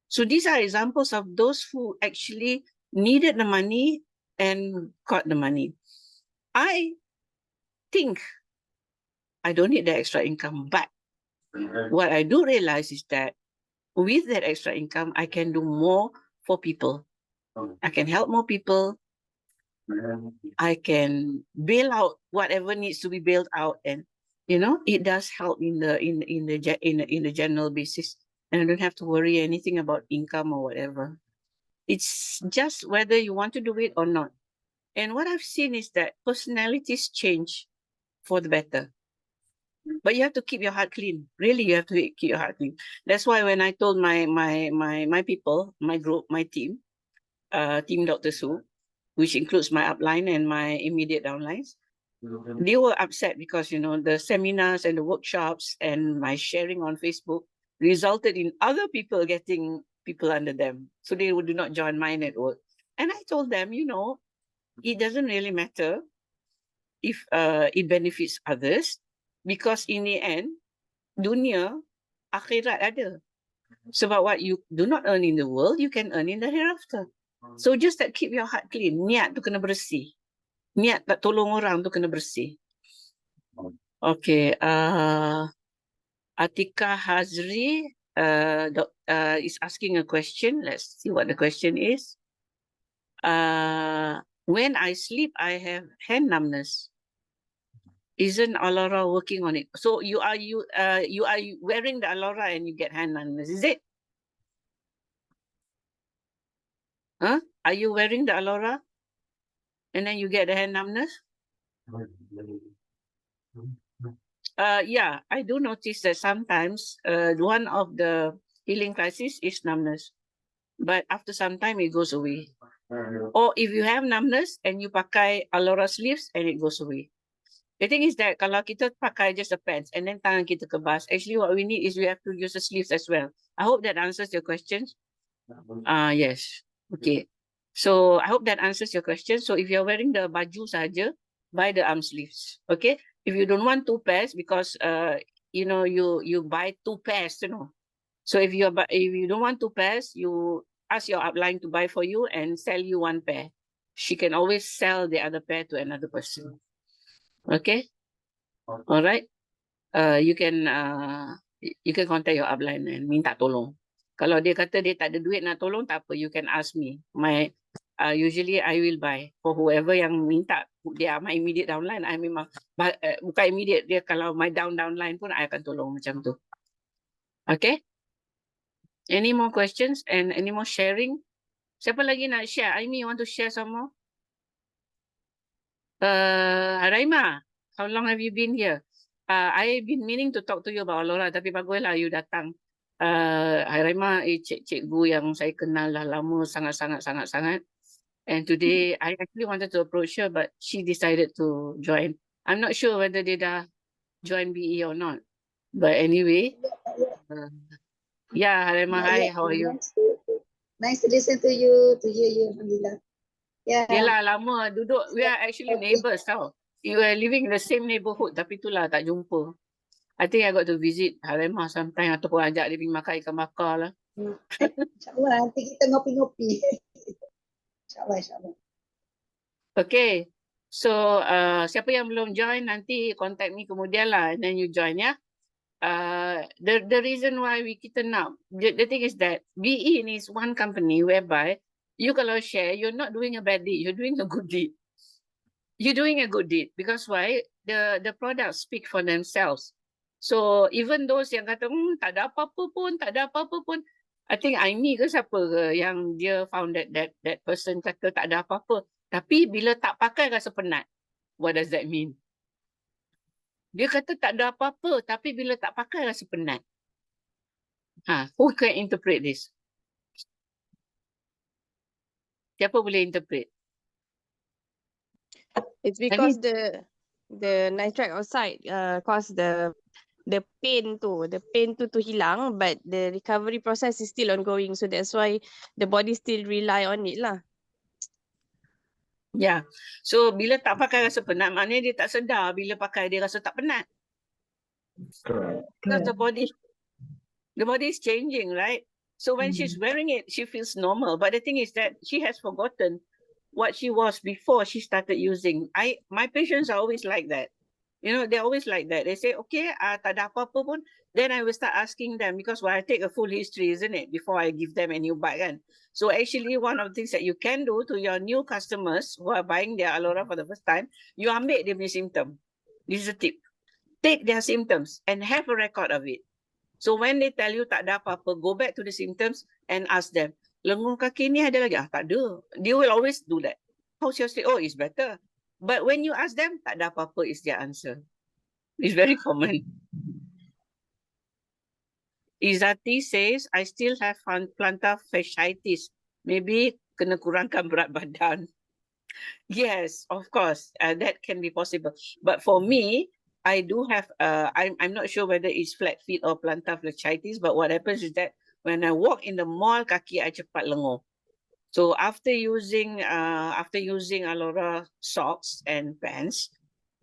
So these are examples of those who actually needed the money and got the money. I think I don't need the extra income, but what I do realize is that with that extra income, I can do more for people. I can help more people. I can bail out whatever needs to be bailed out, and it does help in the general basis, and I don't have to worry anything about income or whatever. It's just whether you want to do it or not. And what I've seen is that personalities change for the better. But you have to keep your heart clean. Really, you have to keep your heart clean. That's why when I told my people, my group, my team, Team Dr. Su, which includes my upline and my immediate downlines, they were upset because the seminars and the workshops and my sharing on Facebook resulted in other people getting people under them. So they do not join my network. And I told them, it doesn't really matter if it benefits others, because in the end, dunia, akhirat ada. Sebab what you do not earn in the world, you can earn in the hereafter. So just that keep your heart clean. Niat tu kena bersih. Niat tak tolong orang tu kena bersih. Okay. Atika Hazri is asking a question. Let's see what the question is. When I sleep, I have hand numbness. Isn't Aulora working on it? So you are wearing the Aulora and you get hand numbness, is it? Huh? Are you wearing the Aulora and then you get the hand numbness? Yeah, I do notice that sometimes one of the healing crises is numbness, but after some time it goes away. Or if you have numbness and you pakai Aulora sleeves and it goes away. The thing is that kalau kita pakai just the pants and then tangan kita kebas, actually what we need is we have to use the sleeves as well. I hope that answers your questions. Yes. Okay. So I hope that answers your question. So if you're wearing the baju saja, buy the arm sleeves. Okay. If you don't want 2 pairs, because you buy 2 pairs, So if you don't want 2 pairs, you ask your upline to buy for you and sell you 1 pair. She can always sell the other pair to another person. Okay. All right. You can contact your upline and minta tolong. Kalau dia kata dia tak ada duit nak tolong, tak apa. You can ask me. usually I will buy for whoever yang minta. Dia my immediate downline, I memang bukan immediate, dia kalau my downline pun I akan tolong macam tu. Okay? Any more questions and any more sharing? Siapa lagi nak share? Aimi, you want to share some more? Raima, how long have you been here? I've been meaning to talk to you about Aulora, tapi baguslah you datang. Raima, cikgu yang saya kenal dah lama sangat. And today, I actually wanted to approach her, but she decided to join. I'm not sure whether they dah join BE or not. But anyway, yeah, Raima, hi, how are you? Nice to listen to you, to hear you, Alhamdulillah. Yeah. Yelah, lama duduk. We are actually neighbours tau. We were living in the same neighbourhood, tapi itulah tak jumpa. I think I got to visit Harimah sometime ataupun ajak dia pergi makan ikan bakar lah. InsyaAllah nanti kita ngopi-ngopi. InsyaAllah. Okay. So, siapa yang belum join, nanti contact me kemudian lah. And then you join, ya. The reason why kita nak, the thing is that BE is one company whereby you kalau share, you're not doing a bad deed, you're doing a good deed. You're doing a good deed because why? The products speak for themselves. So even those yang kata tak ada apa-apa pun, I think Aimi ke siapa ke yang dia found that person kata tak ada apa-apa. Tapi bila tak pakai rasa penat. What does that mean? Dia kata tak ada apa-apa tapi bila tak pakai rasa penat. Who can interpret this? Siapa boleh interpret? It's because the nitrite oxide cause the pain to hilang, but the recovery process is still ongoing, so that's why the body still rely on it lah. Yeah. So bila tak pakai rasa penat, maknanya dia tak sedar bila pakai dia rasa tak penat. Correct. Because the body is changing, right? So when she's wearing it, she feels normal. But the thing is that she has forgotten what she was before she started using. My patients are always like that. You know, they're always like that. They say, okay, tak ada apa-apa pun. Then I will start asking them because I take a full history, isn't it? Before I give them a new bike. So actually, one of the things that you can do to your new customers who are buying their Aulora for the first time, you ambil dia punya symptom. This is a tip. Take their symptoms and have a record of it. So when they tell you tak ada apa-apa, go back to the symptoms and ask them, lenguh kaki ni ada lagi? Tak ada. They will always do that. How's your state? Oh, it's better. But when you ask them, tak ada apa-apa is their answer. It's very common. Izati says, I still have plantar fasciitis. Maybe kena kurangkan berat badan. Yes, of course, that can be possible. But for me, I do have, I'm not sure whether it's flat feet or plantar fasciitis, but what happens is that when I walk in the mall, kaki I cepat lenguh. So after using Aulora socks and pants,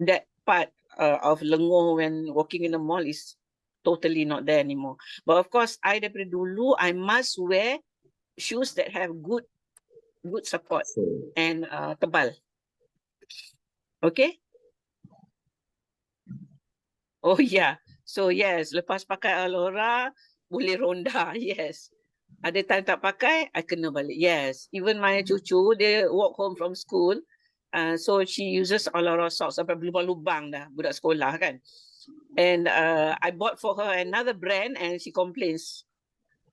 that part of lenguh when walking in the mall is totally not there anymore. But of course, I daripada dulu, I must wear shoes that have good support and tebal. Okay? Oh yeah. So yes, lepas pakai Aulora, boleh ronda. Yes. Ada time tak pakai, I kena balik. Yes. Even my cucu, they walk home from school. So she uses Aulora socks sampai lubang-lubang dah, budak sekolah kan. And I bought for her another brand and she complains.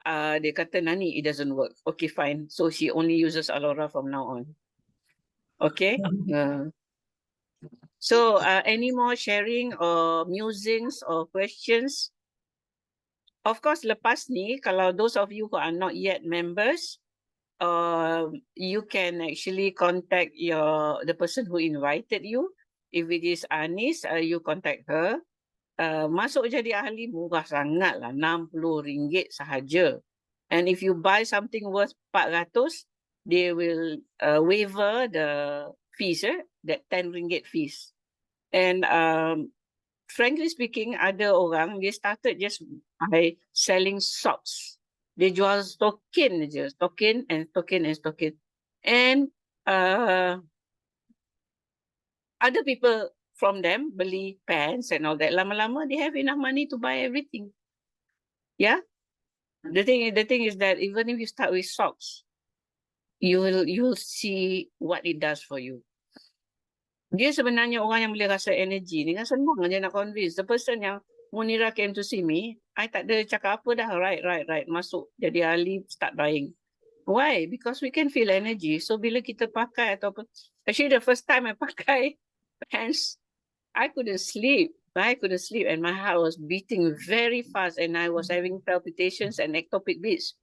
Dia kata, Nani, it doesn't work. Okay, fine. So she only uses Aulora from now on. Okay. So any more sharing or musings or questions? Of course, lepas ni, kalau those of you who are not yet members, you can actually contact the person who invited you. If it is Anis, you contact her. Masuk jadi ahli murah sangat lah, RM60 sahaja. And if you buy something worth 400, they will waiver the fees, that RM10 fees. And frankly speaking, ada orang, they started just by selling socks. They jual stokin je, stokin. And other people from them beli pants and all that. Lama-lama, they have enough money to buy everything. Yeah? The thing is that even if you start with socks, you'll see what it does for you. Dia sebenarnya orang yang boleh rasa energy ni kan senang aja nak convince. The person yang Munira came to see me, I tak ada cakap apa dah, right, masuk jadi ahli, start buying. Why? Because we can feel energy. So bila kita pakai ataupun, actually the first time I pakai pants, I couldn't sleep and my heart was beating very fast and I was having palpitations and ectopic beats.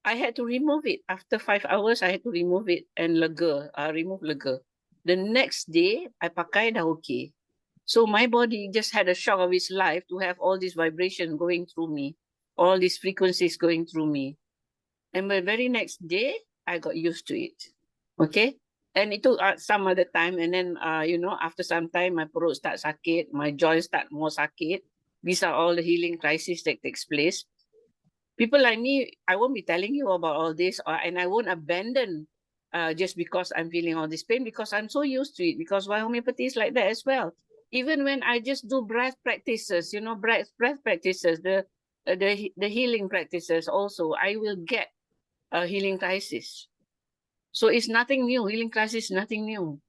I had to remove it. After 5 hours, I had to remove it and remove lega. The next day, I pakai dah okay. So my body just had a shock of its life to have all these vibrations going through me, all these frequencies going through me. And the very next day, I got used to it. Okay? And it took some other time. And then, after some time, my perut start sakit, my joints start more sakit. These are all the healing crises that takes place. People like me, I won't be telling you about all this, and I won't abandon just because I'm feeling all this pain, because I'm so used to it, because my homeopathy is like that as well. Even when I just do breath practices, breath practices, the healing practices also, I will get a healing crisis. So it's nothing new. Healing crisis is nothing new.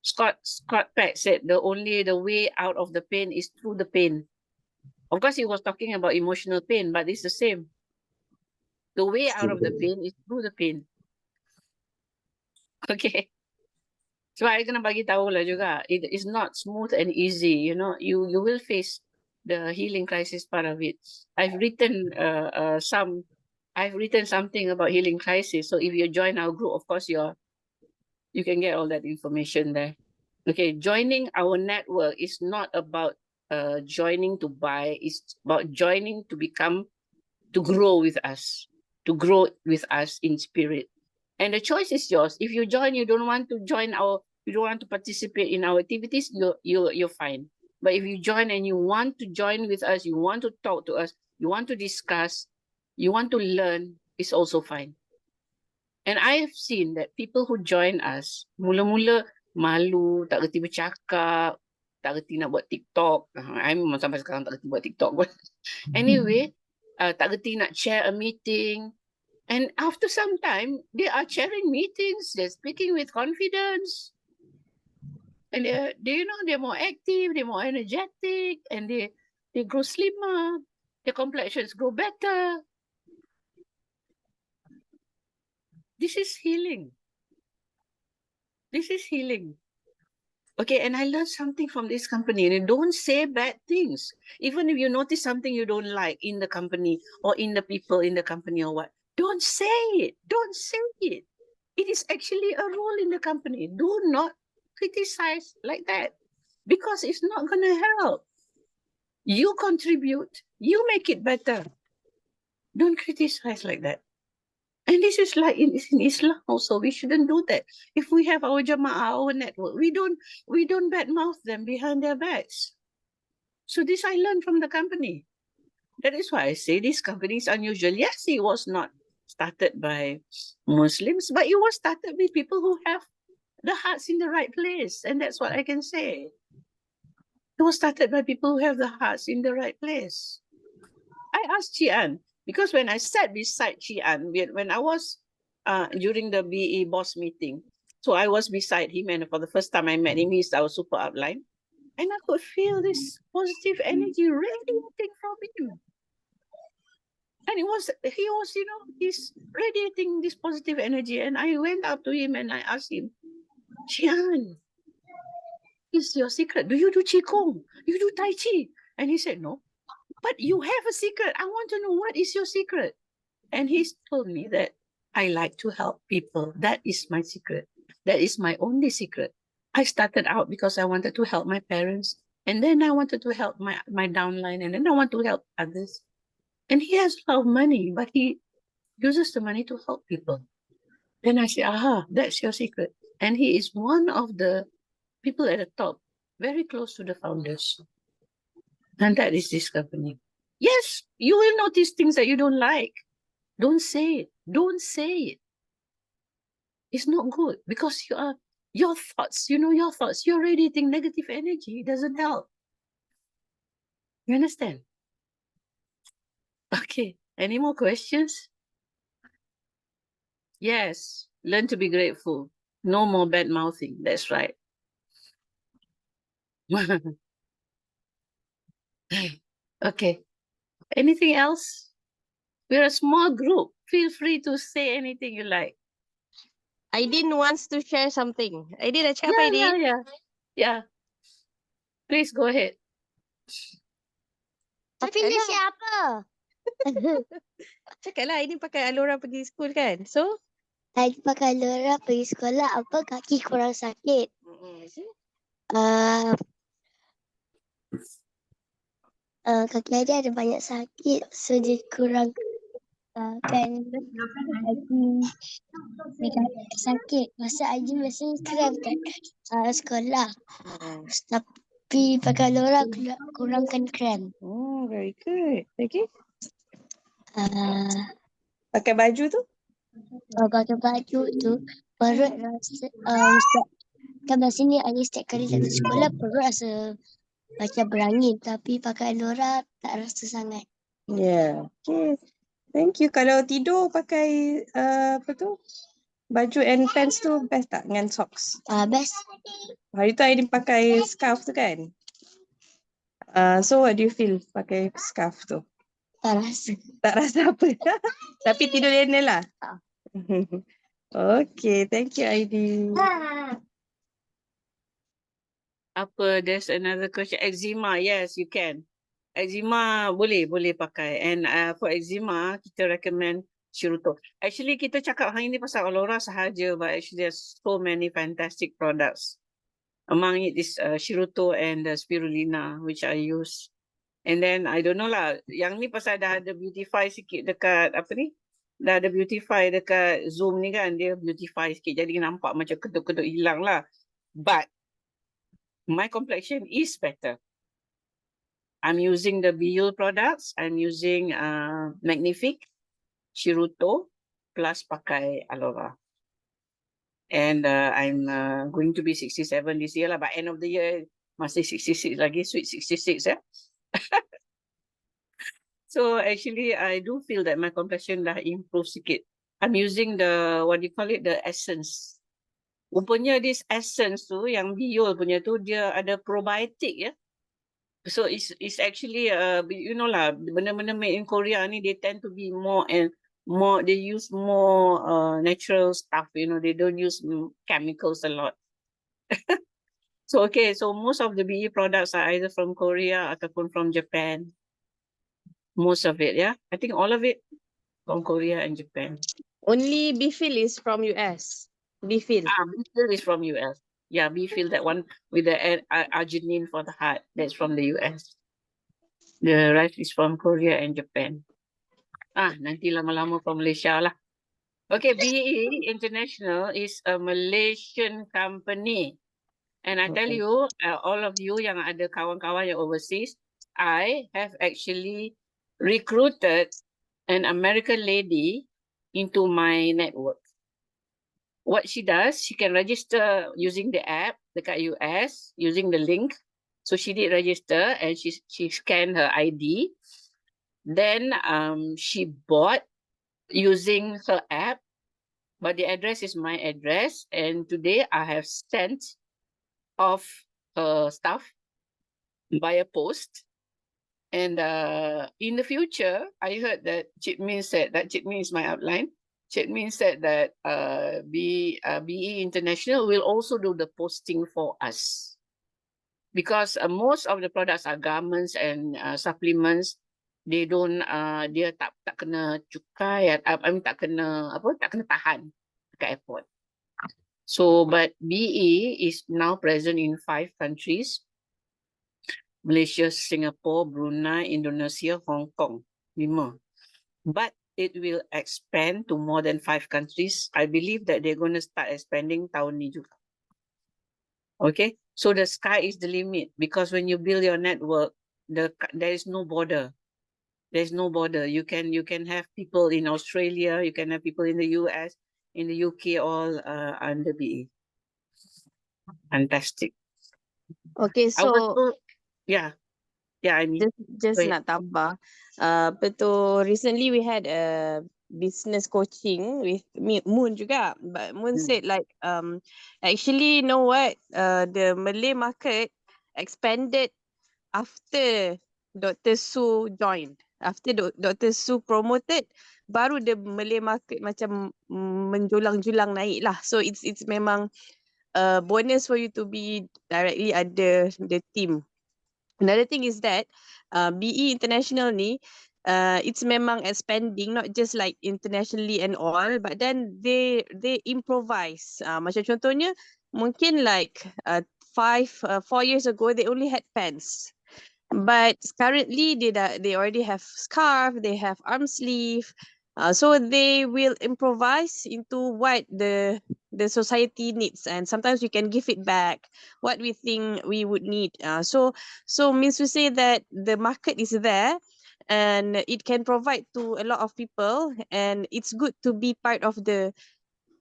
Scott Peck said the way out of the pain is through the pain. Of course, he was talking about emotional pain, but it's the same. The way out of the pain is through the pain. Okay. So I kena bagi tahu lah juga. It is not smooth and easy. You will face the healing crisis part of it. I've written something about healing crisis. So if you join our group, of course you can get all that information there. Okay, joining our network is not about joining to buy. It's about joining to grow with us in spirit. And the choice is yours. If you join, you don't want to participate in our activities, you're fine. But if you join and you want to join with us, you want to talk to us, you want to discuss, you want to learn, it's also fine. And I have seen that people who join us, mula-mula malu, tak reti bercakap, tak reti nak buat TikTok. I memang sampai sekarang tak reti buat TikTok. Anyway, tak reti nak share a meeting. And after some time, they are chairing meetings, they're speaking with confidence. And they're more active, they're more energetic, and they grow slimmer, their complexions grow better. This is healing. This is healing. Okay, and I learned something from this company. And don't say bad things. Even if you notice something you don't like in the company or in the people in the company or what, don't say it. Don't say it. It is actually a rule in the company. Do not criticize like that because it's not going to help. You contribute. You make it better. Don't criticize like that. And this is like in Islam also. We shouldn't do that. If we have our jama'ah, our network, we don't badmouth them behind their backs. So this I learned from the company. That is why I say this company is unusual. Yes, it was not started by Muslims, but it was started by people who have the hearts in the right place. And that's what I can say. It was started by people who have the hearts in the right place. I asked Chian, because when I sat beside Chian, when I was during the BE boss meeting, so I was beside him, and for the first time I met him, he's our super upline, and I could feel this positive energy radiating from him. And he was, he's radiating this positive energy. And I went up to him and I asked him, Chian, is your secret? Do you do Qigong? You do Tai Chi? And he said, no. But you have a secret. I want to know, what is your secret? And he's told me that I like to help people. That is my secret. That is my only secret. I started out because I wanted to help my parents. And then I wanted to help my downline. And then I want to help others. And he has a lot of money, but he uses the money to help people. Then I say, aha, that's your secret. And he is one of the people at the top, very close to the founders. And that is this company. Yes, you will notice things that you don't like. Don't say it. Don't say it. It's not good because your thoughts, you're radiating negative energy. It doesn't help. You understand? Okay. Any more questions? Yes, learn to be grateful. No more bad mouthing. That's right. Okay. Anything else? We're a small group. Feel free to say anything you like. Aidin wants to share something. Aidin, nak cakap apa, Yeah, Aidin? yeah. Yeah. Please go ahead. Tapi dia siapa? Cakaplah, Aidin pakai Aulora pergi school kan? So, Saya pakai Aulora pergi sekolah, apa kaki kurang sakit. Kaki aja ada banyak sakit, so dia kurang kan kaki sakit. Masa Aji biasanya kram kat sekolah. Tapi pakai Aulora kurangkan kram. oh, very good. Okay. Uh, Pakai baju tu? pakai baju tu perut rasa kan biasanya Aji setiap kali datang sekolah perut rasa macam berangin, tapi pakai Aulora tak rasa sangat. Yeah. Okay. Thank you. Kalau tidur pakai apa tu? Baju and pants tu best tak dengan socks? Best. Hari tu Aidin pakai scarf tu kan? So what do you feel pakai scarf tu? Tak rasa. Tak rasa apa. Tapi tidur lena lah. Okay, thank you Aidin. Apa, there's another question. Eczema, yes, you can. Eczema boleh pakai. And for eczema, kita recommend Shiruto. Actually, kita cakap hari ni pasal Aulora sahaja, but actually there's so many fantastic products. Among it is Shiruto and Spirulina, which I use. And then, I don't know lah, yang ni pasal dah ada beautify sikit dekat, apa ni? Dah ada beautify dekat Zoom ni kan, dia beautify sikit. Jadi nampak macam kedut-kedut hilang lah. But, my complexion is better. I'm using the BU products. I'm using Magnific, Shiruto, plus pakai Aulora. And I'm going to be 67 this year lah. By end of the year, masih 66 lagi, sweet 66 ya. So actually, I do feel that my complexion dah improve sikit. I'm using the, what do you call it, the essence. Rupanya this essence tu, yang Biol punya tu, dia ada probiotic ya. So it's actually, you know lah, benda-benda made in Korea ni, they tend to be more and more, they use more natural stuff, you know, they don't use chemicals a lot. So okay, so most of the BE products are either from Korea ataupun from Japan. Most of it, yeah. I think all of it from Korea and Japan. Only Bifil is from US. Bifil. Bifil is from US. Yeah, Bifil, that one with the arginine for the heart, that's from the US. The rest is from Korea and Japan. Nanti lama-lama from Malaysia lah. Okay, BE International is a Malaysian company. And I tell you, all of you yang ada kawan-kawan yang overseas, I have actually recruited an American lady into my network. What she does, she can register using the app dekat US, using the link. So she did register and she scanned her ID. Then she bought using her app, but the address is my address. And today I have sent off her stuff via post. And in the future, I heard that Chit Min said that Chit Min is my outline. Chit Min said that BE International will also do the posting for us. Because most of the products are garments and supplements. They don't, dia tak kena cukai, I mean tak kena tahan dekat airport. So, but BE is now present in 5 countries. Malaysia, Singapore, Brunei, Indonesia, Hong Kong. 5. But it will expand to more than 5 countries. I believe that they're going to start expanding tahun ni juga. Okay, so the sky is the limit, because when you build your network, there is no border. There's no border. You can have people in Australia, you can have people in the US, in the UK, all under BE. Fantastic. Okay, so yeah, I mean, just nak tambah. Recently we had a business coaching with Moon juga, but Moon Hmm. said like actually you know what, the Malay market expanded after Dr. Su joined. After Dr. Su promoted, baru the Malay market macam menjulang-julang naik lah. So it's memang a bonus for you to be directly under the team. Another thing is that BE International ni, it's memang expanding, not just like internationally and all, but then they improvise. Macam contohnya, mungkin like 4 years ago, they only had pants. But currently they already have scarf, they have arm sleeve, so they will improvise into what the society needs, and sometimes we can give it back what we think we would need. So means to say that the market is there and it can provide to a lot of people, and it's good to be part of the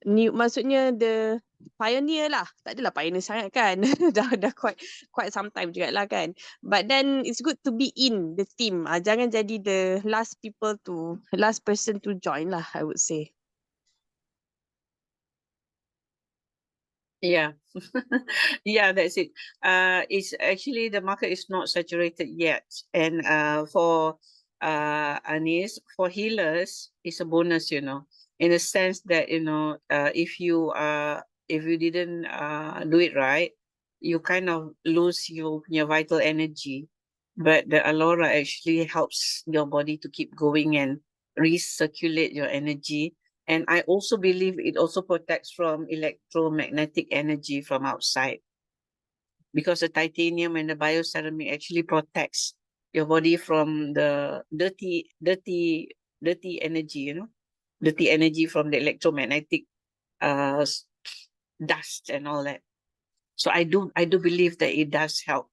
new, maksudnya the pioneer lah. Tak adalah pioneer sangat kan. dah quite some time juga lah kan. But then it's good to be in the team. Jangan jadi the last person to join lah, I would say. Yeah. Yeah, that's it. It's actually the market is not saturated yet. And for Anis, for healers, it's a bonus, you know, in the sense that, you know, if you didn't do it right, you kind of lose your vital energy. But the Aulora actually helps your body to keep going and recirculate your energy. And I also believe it also protects from electromagnetic energy from outside, because the titanium and the bioceramic actually protects your body from the dirty energy, you know, dirty energy from the electromagnetic dust and all that. So I do believe that it does help.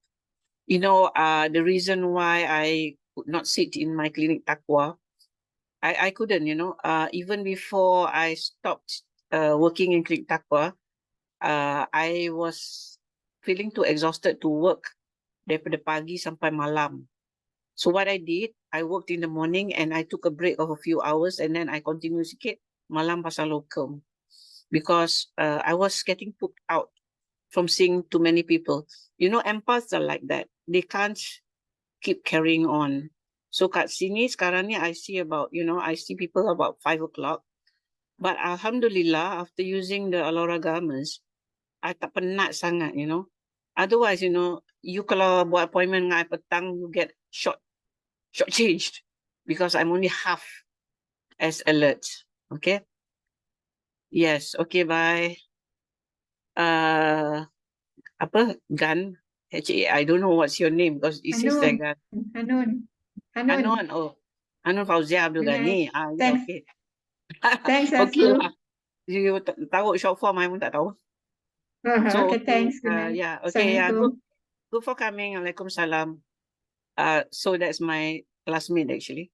You know, the reason why I could not sit in my clinic Takwa, I couldn't, you know, even before I stopped working in Clinic Takwa, I was feeling too exhausted to work daripada pagi sampai malam. So what I did, I worked in the morning and I took a break of a few hours, and then I continued sikit malam pasal locum, because I was getting pooped out from seeing too many people. You know, empaths are like that. They can't keep carrying on. So kat sini sekarang ni I see people about 5 o'clock. But Alhamdulillah, after using the Aulora garments, I tak penat sangat, you know. Otherwise, you know, you kalau buat appointment dengan I petang, you get short-changed, because I'm only half as alert. Okay? Yes, okay, bye. Apa? Gan? I don't know what's your name, because it says like Gan. Hanun. Oh. Hanun Fauzia Abdul Good Ghani. night. Yeah, Thanks. okay. Thanks, Okay Asu. lah. You tahu short form, I pun tak tahu. So, Okay, thanks. Good night. yeah, okay, yeah, Assalamualaikum. good for coming. Waalaikumsalam. So that's my classmate actually.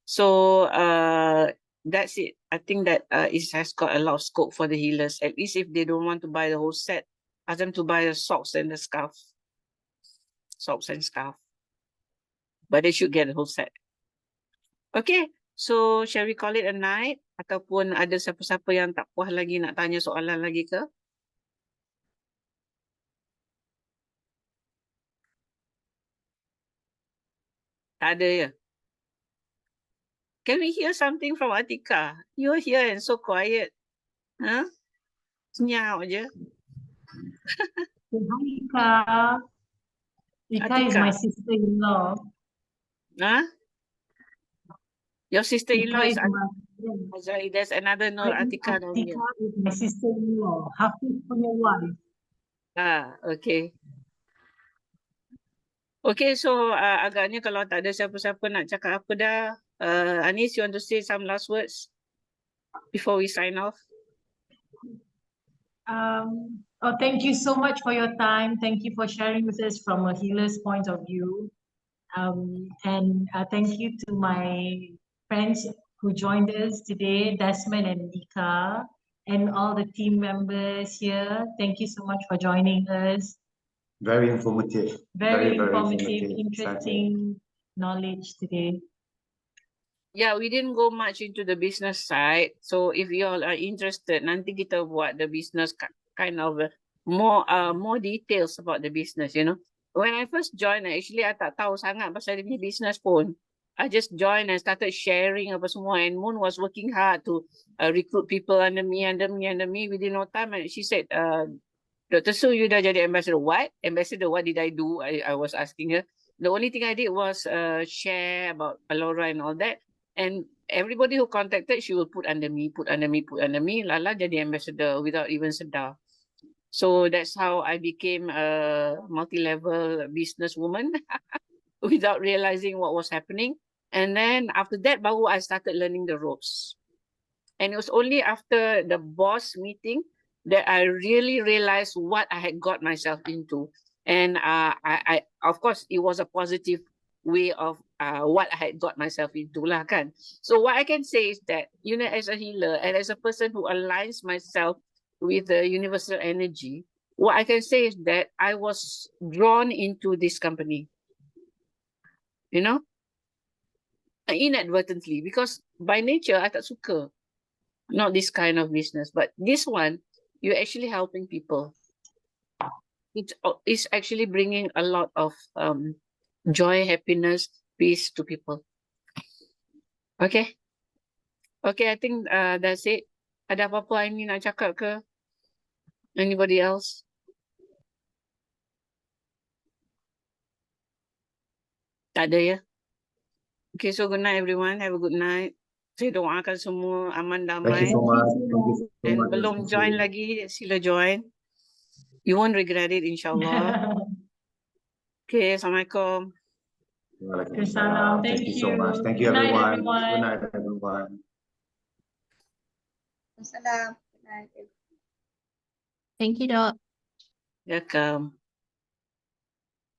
So that's it. I think that it has got a lot of scope for the healers. At least if they don't want to buy the whole set, ask them to buy the socks and the scarf. Socks and scarf. But they should get the whole set. Okay, so shall we call it a night? Ataupun ada siapa-siapa yang tak puas lagi nak tanya soalan lagi ke? Tak ada ya? Can we hear something from Atika? You're here and so quiet. Huh? Senyap je. Hi, Ika. Ika is Atika. my sister-in-law. Huh? Your sister-in-law Ika is is my Azrael. There's another Nur Atika down here. Ika is my sister-in-law. Hafiz punya wife. Okay. Okay, so agaknya kalau tak ada siapa-siapa nak cakap apa dah, Anis, you want to say some last words before we sign off? Thank you so much for your time. Thank you for sharing with us from a healer's point of view. And thank you to my friends who joined us today, Desmond and Ika, and all the team members here. Thank you so much for joining us. Very informative. Very Very informative, informative. interesting knowledge today. yeah, we didn't go much into the business side. So if you all are interested, nanti kita buat the business kind of more details about the business, you know. When I first joined, actually I tak tahu sangat pasal dia punya business pun. I just joined and started sharing apa semua, and Moon was working hard to recruit people under me. Within no time, and she said, Dr. Su, you dah jadi ambassador. What? Ambassador, what did I do? I was asking her. The only thing I did was share about Aulora and all that. And everybody who contacted, she will put under me. Lala jadi ambassador without even sedar. So that's how I became a multi-level businesswoman without realizing what was happening. And then after that, baru I started learning the ropes. And it was only after the boss meeting that I really realized what I had got myself into. And I of course, it was a positive way of what I had got myself into lah kan. So what I can say is that, you know, as a healer and as a person who aligns myself with the universal energy, what I can say is that I was drawn into this company, you know, inadvertently, because by nature I tak suka. Not this kind of business, but this one, you're actually helping people. It's actually bringing a lot of joy, happiness, peace to people. Okay. Okay, I think that's it. Ada apa-apa ini nak cakap ke? Anybody else? Tak ada ya? Okay, so good night everyone. Have a good night. Saya doakan semua aman Thank damai. you so much. Thank you so And much. belum join lagi, sila join. You won't regret it, insyaAllah. Okay, Assalamualaikum. Waalaikumsalam. Thank you so much. Thank you, Good night, everyone. everyone. Good night, everyone. Salam. Good night. Thank you, Doc. Welcome.